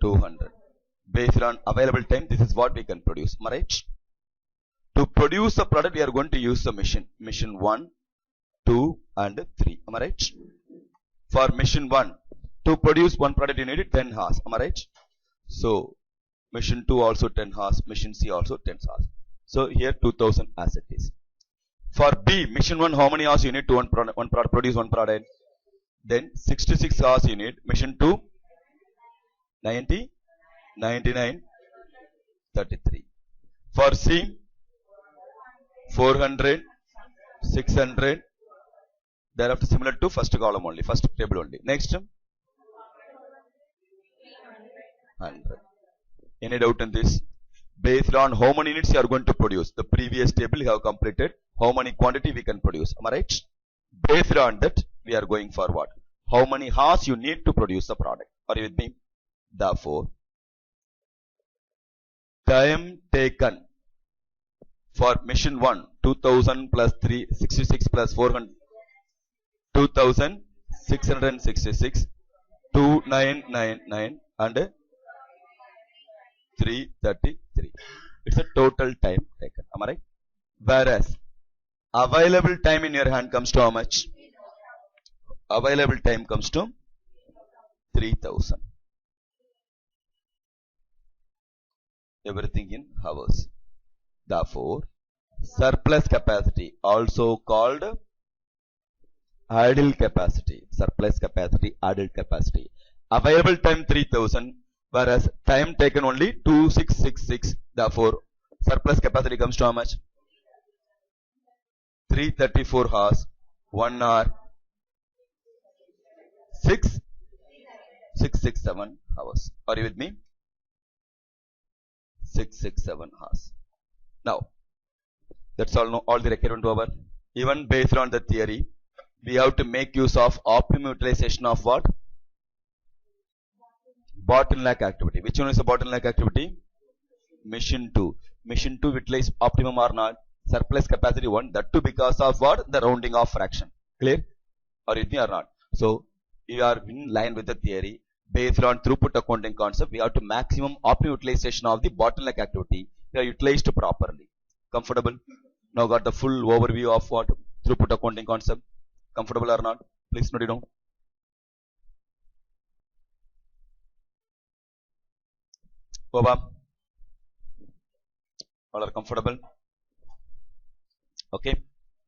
200. Based on available time, this is what we can produce. Am I right? To produce a product, we are going to use the mission. Mission 1, 2 and 3. Am I right? For mission 1, to produce one product, you need 10 hours. Am I right? So, mission 2 also 10 hours, mission C also 10 hours. So, here 2000 as it is. For B, mission 1, how many hours you need to produce one product? Then 66 hours you need. Mission 2, 90, 99, 33. For C, 400, 600. Thereafter similar to first column only, first table only. Next, 100. Any doubt in this? Based on how many units you are going to produce. The previous table you have completed. How many quantity we can produce. Am I right? Based on that, we are going for what? How many hours you need to produce the product. Are you with me? Therefore, time taken for mission 1, 2000 plus 366 plus 400, 2666, 2999 and 333. It's a total time taken. Am I right? Whereas available time in your hand comes to how much? Available time comes to 3000. Everything in hours. Therefore, surplus capacity, also called idle capacity. Surplus capacity, idle capacity. Available time 3000. Whereas time taken only 2666. Therefore, surplus capacity comes to how much? 334 hours, 1 hour, 667 hours. Are you with me? 667 hours. Now, that's all the requirement over. Even based on the theory, we have to make use of optimum utilization of what? Bottleneck activity. Which one is the bottleneck activity? Mission 2. Mission 2 utilize optimum or not? surplus capacity 1, that too because of what? The rounding off fraction. Clear? Or with me or not? So you are in line with the theory. Based on throughput accounting concept, we have to maximum optimum utilization of the bottleneck activity. They are utilized properly. Comfortable? Now got the full overview of what throughput accounting concept. Comfortable or not? Please note it down. Boba, all are comfortable? Okay.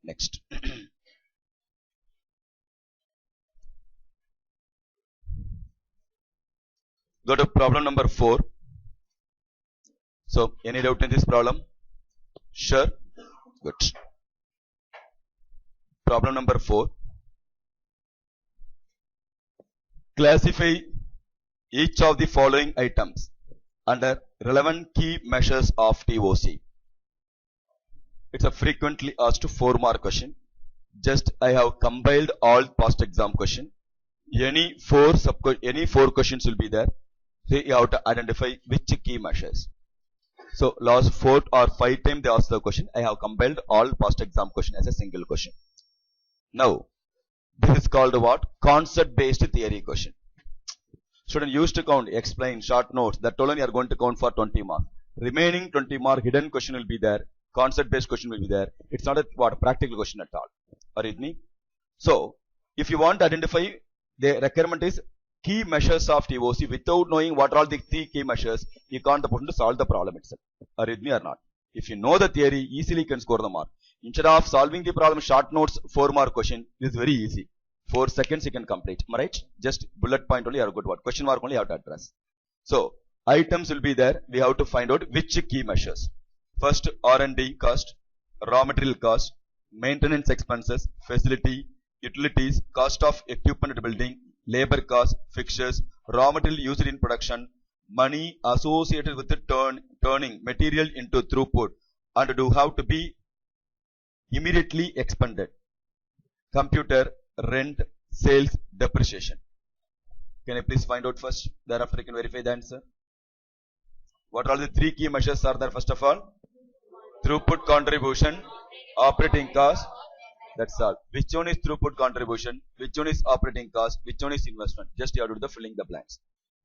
Next. Go to problem number 4. So, any doubt in this problem? Sure. Good. Problem number 4. Classify each of the following items under relevant key measures of TOC. It's a frequently asked 4-mark question. Just I have compiled all past exam question. Any four questions will be there. So you have to identify which key measures. So last 4 or 5 times they asked the question. I have compiled all past exam question as a single question. Now, this is called what? Concept based theory question. Student used to count, explain, short notes. That alone you are going to count for 20 marks. Remaining 20 mark hidden question will be there. Concept based question will be there. It's not a practical question at all. Are you with me? So, if you want to identify, the requirement is key measures of TOC. Without knowing what are the 3 key measures, you can't to solve the problem itself. Are you with me or not? If you know the theory, easily you can score the mark. Instead of solving the problem short notes 4-mark question, this is very easy. 4 seconds you can complete. Am I right? Just bullet point only or good word. Question mark only you have to address. So, items will be there. We have to find out which key measures. First, R&D cost, raw material cost, maintenance expenses, facility, utilities, cost of equipment building, labor cost, fixtures, raw material used in production, money associated with the turning material into throughput and do have to be immediately expended. Computer, rent, sales, depreciation. Can I please find out first? Thereafter you can verify the answer. What are the 3 key measures are there first of all? Throughput contribution, operating cost. That's all. Which one is throughput contribution? Which one is operating cost? Which one is investment? Just you have to do the filling the blanks.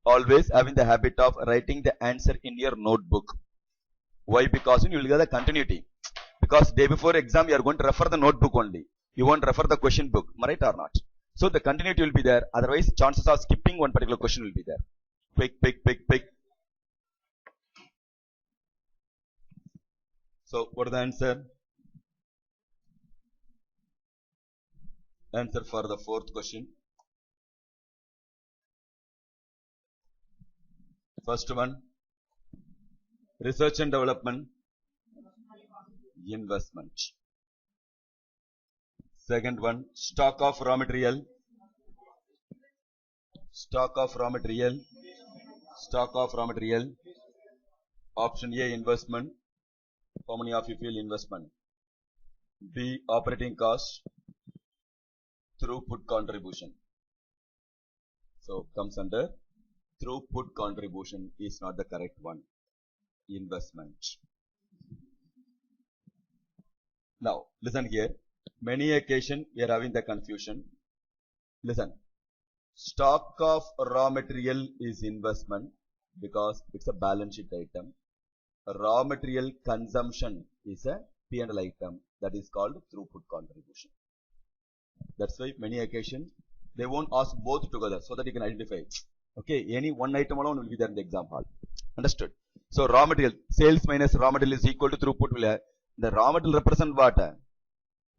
Always having the habit of writing the answer in your notebook. Why? Because you will get the continuity. Because day before exam you are going to refer the notebook only. You won't refer the question book. Am I right or not? So the continuity will be there. Otherwise, chances of skipping one particular question will be there. Pick. So what is the answer? Answer for the 4th question. First one, research and development, investment. Second one, stock of raw material. Option A, investment. How many of you feel investment? B, operating cost. Throughput contribution. So comes under throughput contribution is not the correct one. Investment. Now listen here. Many occasions we are having the confusion. Listen. Stock of raw material is investment because it's a balance sheet item. Raw material consumption is a P&L item that is called throughput contribution. That's why many occasions they won't ask both together so that you can identify. Okay, any one item alone will be there in the exam hall. Understood? So raw material, sales minus raw material is equal to throughput. The raw material represent what?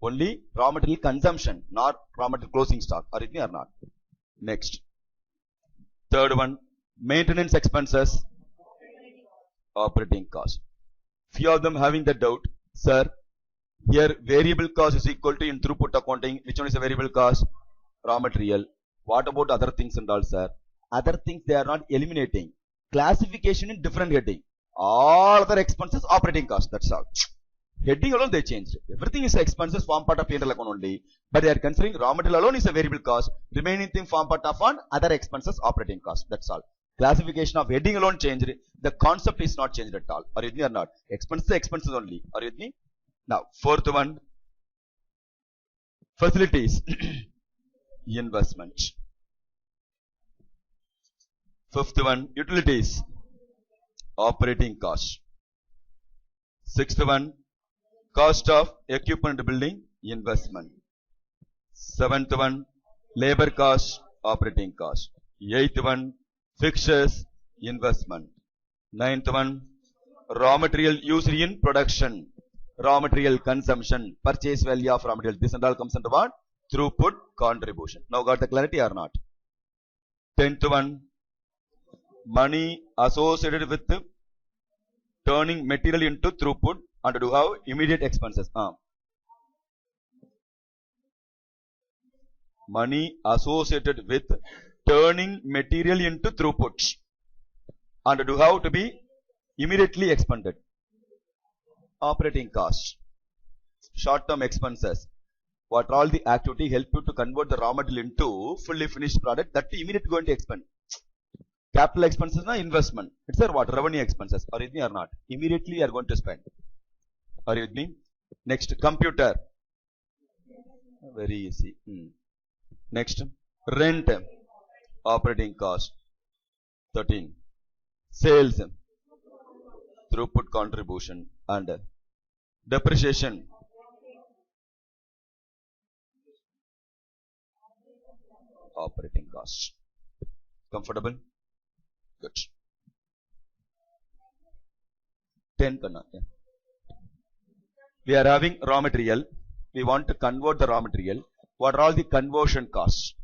Only raw material consumption, not raw material closing stock. Are you with me or not? Next. Third one, maintenance expenses, operating cost. Few of them having the doubt, sir. Here variable cost is equal to in throughput accounting. Which one is a variable cost? Raw material. What about other things and all, sir? Other things they are not eliminating. Classification in different heading. All other expenses operating cost. That's all. Heading alone they changed. Everything is expenses form part of P&L account only. But they are considering raw material alone is a variable cost. Remaining thing form part of on other expenses operating cost. That's all. Classification of heading alone changed. The concept is not changed at all. Are you with me or not? Expenses only. Are you with me? Now, fourth one, facilities, investment. Fifth one, utilities, operating cost. Sixth one, cost of equipment building, investment. Seventh one, labor cost, operating cost. Eighth one, fixtures, investment. Ninth one, raw material used in production, raw material consumption, purchase value of raw material. This and all comes under what? Throughput contribution. Now got the clarity or not? 10th one, money associated with turning material into throughput and to have immediate expenses. Money associated with turning material into throughput and to have to be immediately expended. Operating cost, short-term expenses. What all the activity help you to convert the raw material into fully finished product that immediately going to expend. Capital expenses na investment. It's a what? Revenue expenses. Are you with me or not? Immediately you are going to spend. Are you with me? Next, computer. Very easy. Next, rent. Operating cost. 13. Sales. Throughput contribution. And depreciation. Operating cost. Comfortable? Good. 10 karna. Yeah. We are having raw material. We want to convert the raw material. What are all the conversion costs?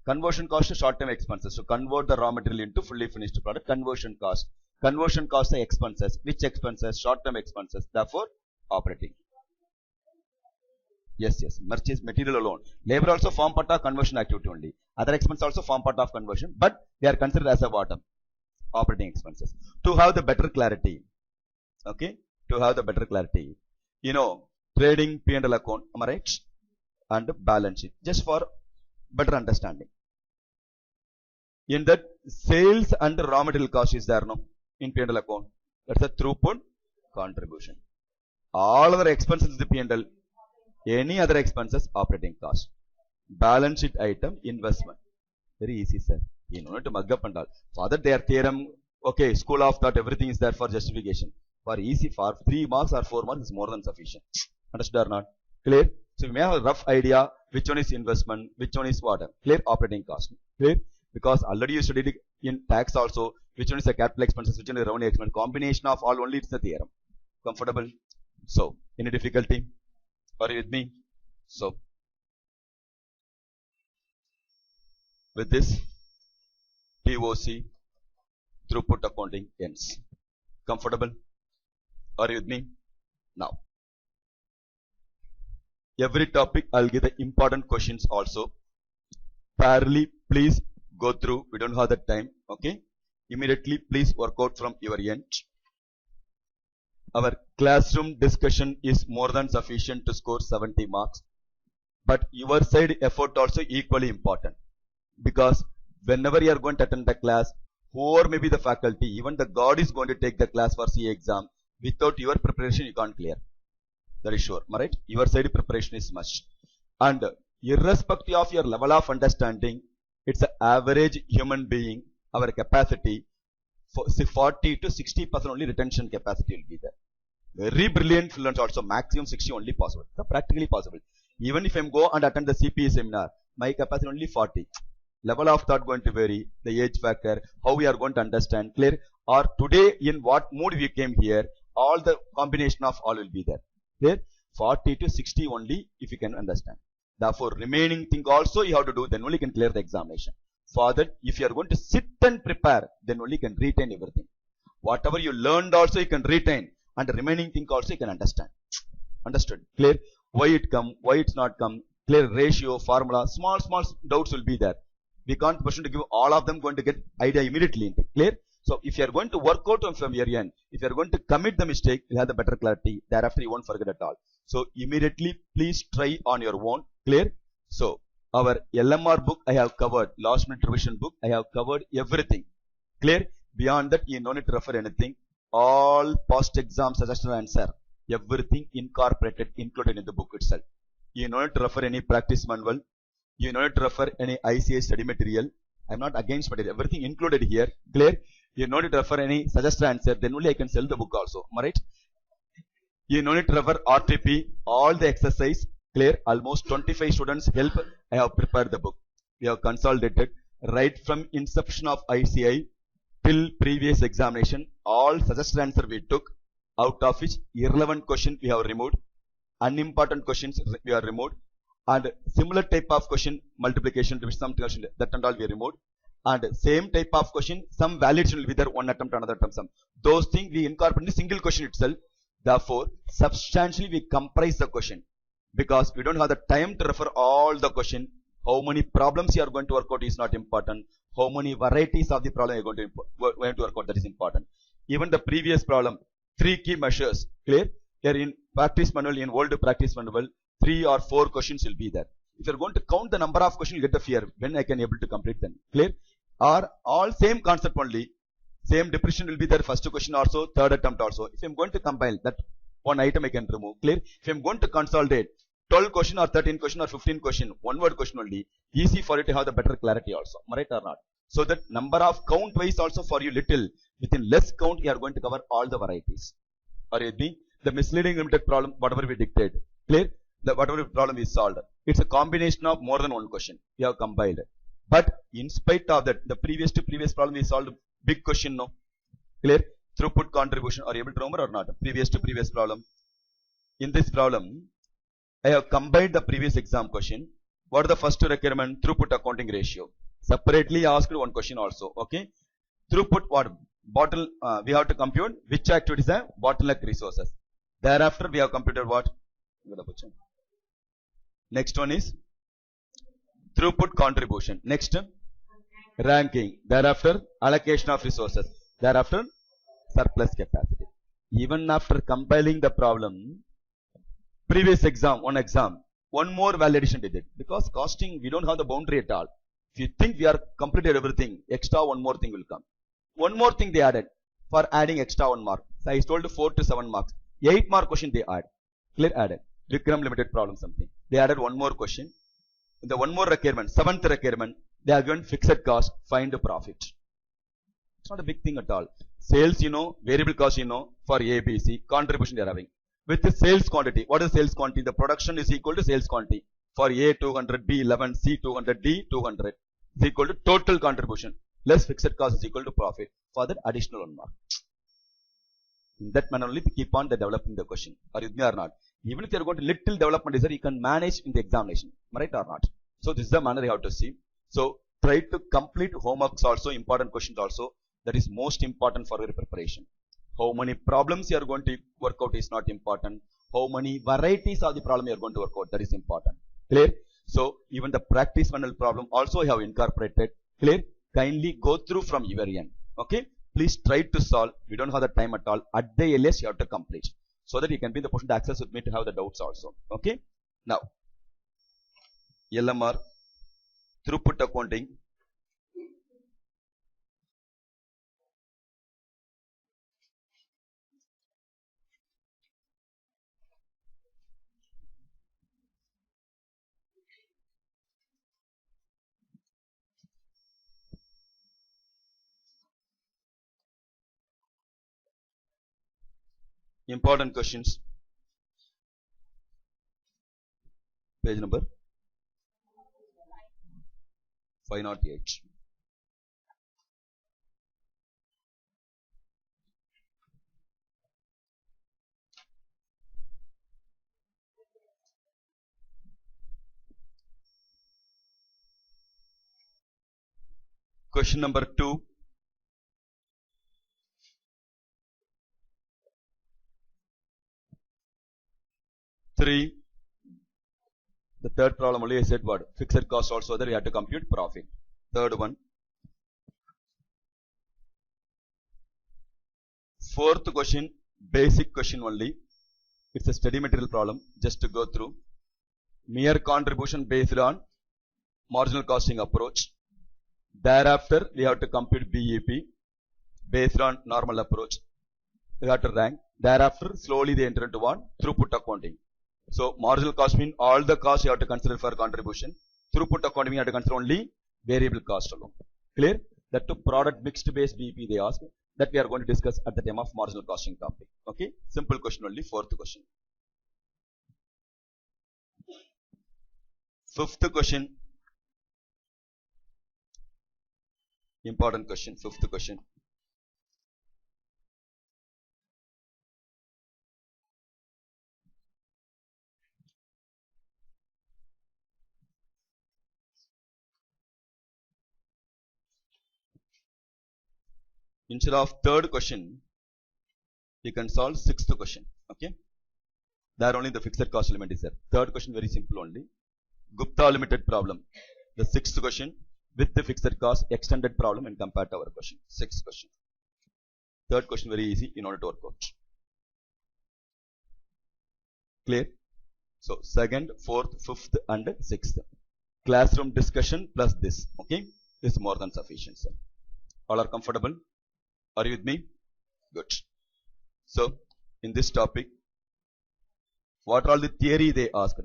Conversion cost is short-term expenses. So convert the raw material into fully finished product. Conversion cost. Conversion costs are expenses. Which expenses? Short-term expenses. Therefore, operating. Yes. Purchase material alone. Labor also form part of conversion activity only. Other expenses also form part of conversion, but they are considered as a bottom. Operating expenses. To have the better clarity. Okay. To have the better clarity. You know, trading P&L account. Am I right? And balance sheet. Just for better understanding. In that, sales and raw material cost is there, no? In P&L account. That's a throughput contribution. All other expenses is the P&L. Any other expenses, operating cost. Balance sheet item, investment. Very easy, sir. You know to mug up and all. For that, their theorem, okay, school of thought, everything is there for justification. For easy, for 3 marks or 4 marks is more than sufficient. Understood or not? Clear? So we may have a rough idea which one is investment, which one is what? Clear? Operating cost. Clear? Because already you studied in tax also, which one is the capital expenses, which one is revenue expense. Combination of all only it's the theorem. Comfortable? So, any difficulty? Are you with me? So, with this, POC, throughput accounting ends. Comfortable? Are you with me? Now, every topic I'll give the important questions also. Parallelly, please go through. We don't have that time. Okay? Immediately, please work out from your end. Our classroom discussion is more than sufficient to score 70 marks. But your side effort also equally important. Because whenever you are going to attend the class, whoever may be the faculty, even the God is going to take the class for CA exam. Without your preparation, you can't clear. That is sure. Right? Your side preparation is must. And irrespective of your level of understanding, it's an average human being, our capacity, 40 to 60% only retention capacity will be there. Very brilliant students also, maximum 60 only possible. So practically possible. Even if I go and attend the CPE seminar, my capacity only 40. Level of thought going to vary, the age factor, how we are going to understand, clear? Or today in what mood we came here, all the combination of all will be there. Clear? 40 to 60 only if you can understand. Therefore, remaining thing also you have to do, then only you can clear the examination. For that, if you are going to sit and prepare, then only you can retain everything. Whatever you learned also you can retain, and the remaining thing also you can understand. Understood? Clear? Why it come, why it's not come, clear ratio, formula, small doubts will be there. We can't question to give all of them going to get idea immediately. Clear? So if you are going to work out from your end, if you are going to commit the mistake, you'll have the better clarity. Thereafter you won't forget at all. So immediately please try on your own. Clear? So our LMR book I have covered, last minute revision book I have covered everything. Clear? Beyond that you no need to refer anything. All past exam suggestion answer Everything incorporated, included in the book itself. You don't need to refer any practice manual. You don't need to refer any ICA study material. I'm not against material. Everything included here. Clear? You don't need to refer any suggested answer. Then only I can sell the book also. Am I right? You don't need to refer RTP. All the exercise. Clear? Almost 25 students help. I have prepared the book. We have consolidated right from inception of ICI till previous examination. All suggested answer we took, out of which irrelevant question we have removed, unimportant questions we have removed, and similar type of question, multiplication, division, sum, that and all we removed, and same type of question, some validation will be there, one attempt, another attempt, some. Those things we incorporate in a single question itself. Therefore, substantially we comprise the question, because we don't have the time to refer all the question. How many problems you are going to work out is not important. How many varieties of the problem you are going to work out, that is important. Even the previous problem, 3 key measures, clear? Here in practice manual, in old practice manual, 3 or 4 questions will be there. If you are going to count the number of questions, you get the fear when I can able to complete them. Clear? Or all same concept only, same depression will be there, first question also, third attempt also. If I am going to compile that one item, I can remove. Clear? If I am going to consolidate 12 question or 13 question or 15 question, one word question only, easy for you to have the better clarity also. Am I right or not? So that number of count wise also for you little, within less count you are going to cover all the varieties. Are you with me? The misleading limited problem, whatever we dictate. Clear? The whatever problem is solved. It's a combination of more than one question. We have compiled. But in spite of that, the previous to previous problem we solved big question, no? Clear? Throughput contribution. Are you able to remember or not? Previous to previous problem. In this problem, I have combined the previous exam question. What is the first requirement? Throughput accounting ratio. Separately asked one question also. Okay. Throughput what? We have to compute which activities are bottleneck resources. Thereafter we have computed what? Next one is throughput contribution. Next, ranking. Thereafter allocation of resources. Thereafter surplus capacity. Even after compiling the problem, previous exam, one more validation did it. Because costing, we don't have the boundary at all. If you think we are completed everything, extra one more thing will come. One more thing they added for adding extra 1 mark. So I told 4 to 7 marks. 8 mark question they add. Clear? Added. Vikram limited problem something. They added one more question. In the one more requirement, 7th requirement, they are given fixed cost, find the profit. It's not a big thing at all. Sales, you know, variable cost, you know, for A, B, C, contribution they are having. With the sales quantity, what is sales quantity? The production is equal to sales quantity. For A 200, B 11, C 200, D 200 is equal to total contribution. Less fixed cost is equal to profit. For that additional 1 mark. In that manner only keep on developing the question. Are you with me or not? Even if you are going to little development is there, you can manage in the examination. Right or not? So this is the manner you have to see. So try to complete homeworks also, important questions also. That is most important for your preparation. How many problems you are going to work out is not important. How many varieties of the problem you are going to work out, that is important. Clear? So even the practice manual problem also I have incorporated. Clear? Kindly go through from your end. Okay? Please try to solve. We don't have the time at all. At the earliest you have to complete. So that you can be in the position to access with me to have the doubts also. Okay? Now, LMR, throughput accounting. Important questions. Page number 508. Question number 2. The third problem only I said what? Fixed cost also there, we have to compute profit. Third one. Fourth question, basic question only. It's a study material problem, just to go through. Mere contribution based on marginal costing approach. Thereafter, we have to compute BEP based on normal approach. you have to rank. Thereafter, slowly they enter into one throughput accounting. So marginal cost means all the costs you have to consider for contribution. Throughput accounting you have to consider only variable cost alone. Clear? That to product mixed base BP they ask. That we are going to discuss at the time of marginal costing topic. Okay? Simple question only. Fourth question. Fifth question. Important question. Fifth question. Instead of third question, you can solve sixth question. Okay? There only the fixed cost element is there. Third question very simple only. Gupta Limited problem. The sixth question with the fixed cost extended problem and compared to our question. Sixth question. Third question very easy in order to work out. Clear? So second, fourth, fifth and sixth. Classroom discussion plus this. Okay? This is more than sufficient, sir. All are comfortable? Are you with me? Good. So, in this topic, what are all the theory they asked?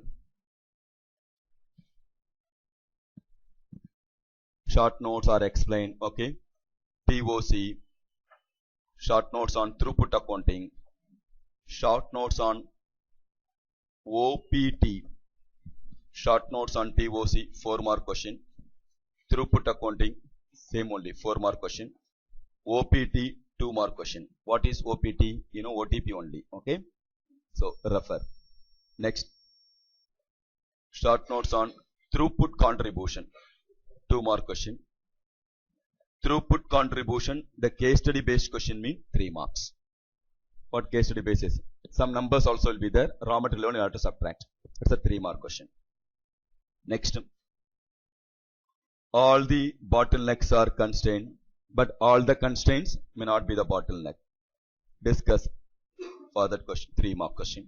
Short notes are explained, okay? TOC, short notes on throughput accounting, short notes on OPT, short notes on TOC, 4-mark question. Throughput accounting, same only, 4-mark question. OPT, 2-mark question. What is OPT? You know OTP only, okay? So, refer. Next, short notes on throughput contribution, 2-mark question. Throughput contribution, the case study based question means 3 marks. What case study basis? Some numbers also will be there. Raw material you have to subtract. It's a 3-mark question. Next, all the bottlenecks are constrained, but all the constraints may not be the bottleneck. Discuss for that question, 3-mark question.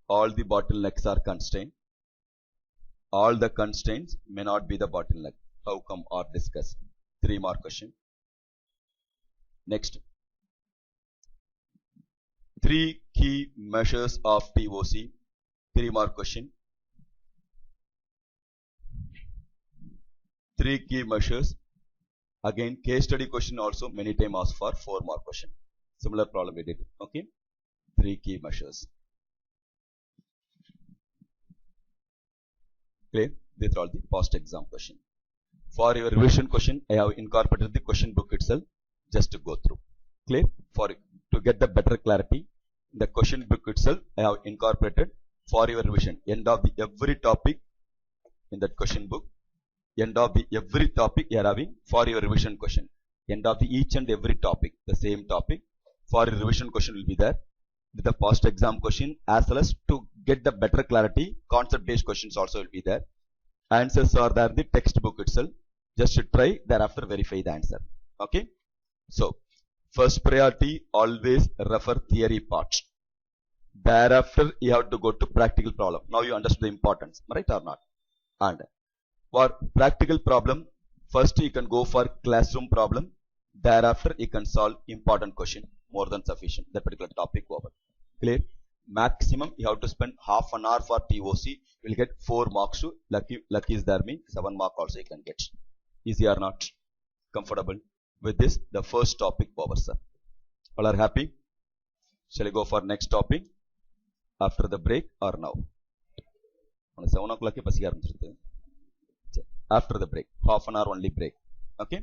All the bottlenecks are constrained. All the constraints may not be the bottleneck. How come or discuss? 3-mark question. Next, 3 key measures of TOC. 3-mark question. 3 key measures. Again, case study question also many times asked for 4-mark question. Similar problem we did. Okay. 3 key measures. Clear? These are all the past exam question. For your revision question, I have incorporated the question book itself just to go through. Clear? To get the better clarity, the question book itself I have incorporated for your revision. End of the every topic in that question book. End of the every topic you are having for your revision question. End of the each and every topic, the same topic for your revision question will be there. With the past exam question as well as to get the better clarity, concept based questions also will be there. Answers are there in the textbook itself. Just to try, thereafter verify the answer. Okay. So, first priority always refer theory parts. Thereafter you have to go to practical problem. Now you understand the importance, right or not? And for practical problem, first you can go for classroom problem. Thereafter you can solve important question. More than sufficient. That particular topic over. Clear? Maximum you have to spend half an hour for TOC. You will get 4 marks to lucky is there means 7 mark also you can get. Easy or not? Comfortable? With this, the first topic over, sir. All are happy? Shall we go for next topic? After the break or now? 7 o'clock. After the break. Half an hour only break. Okay?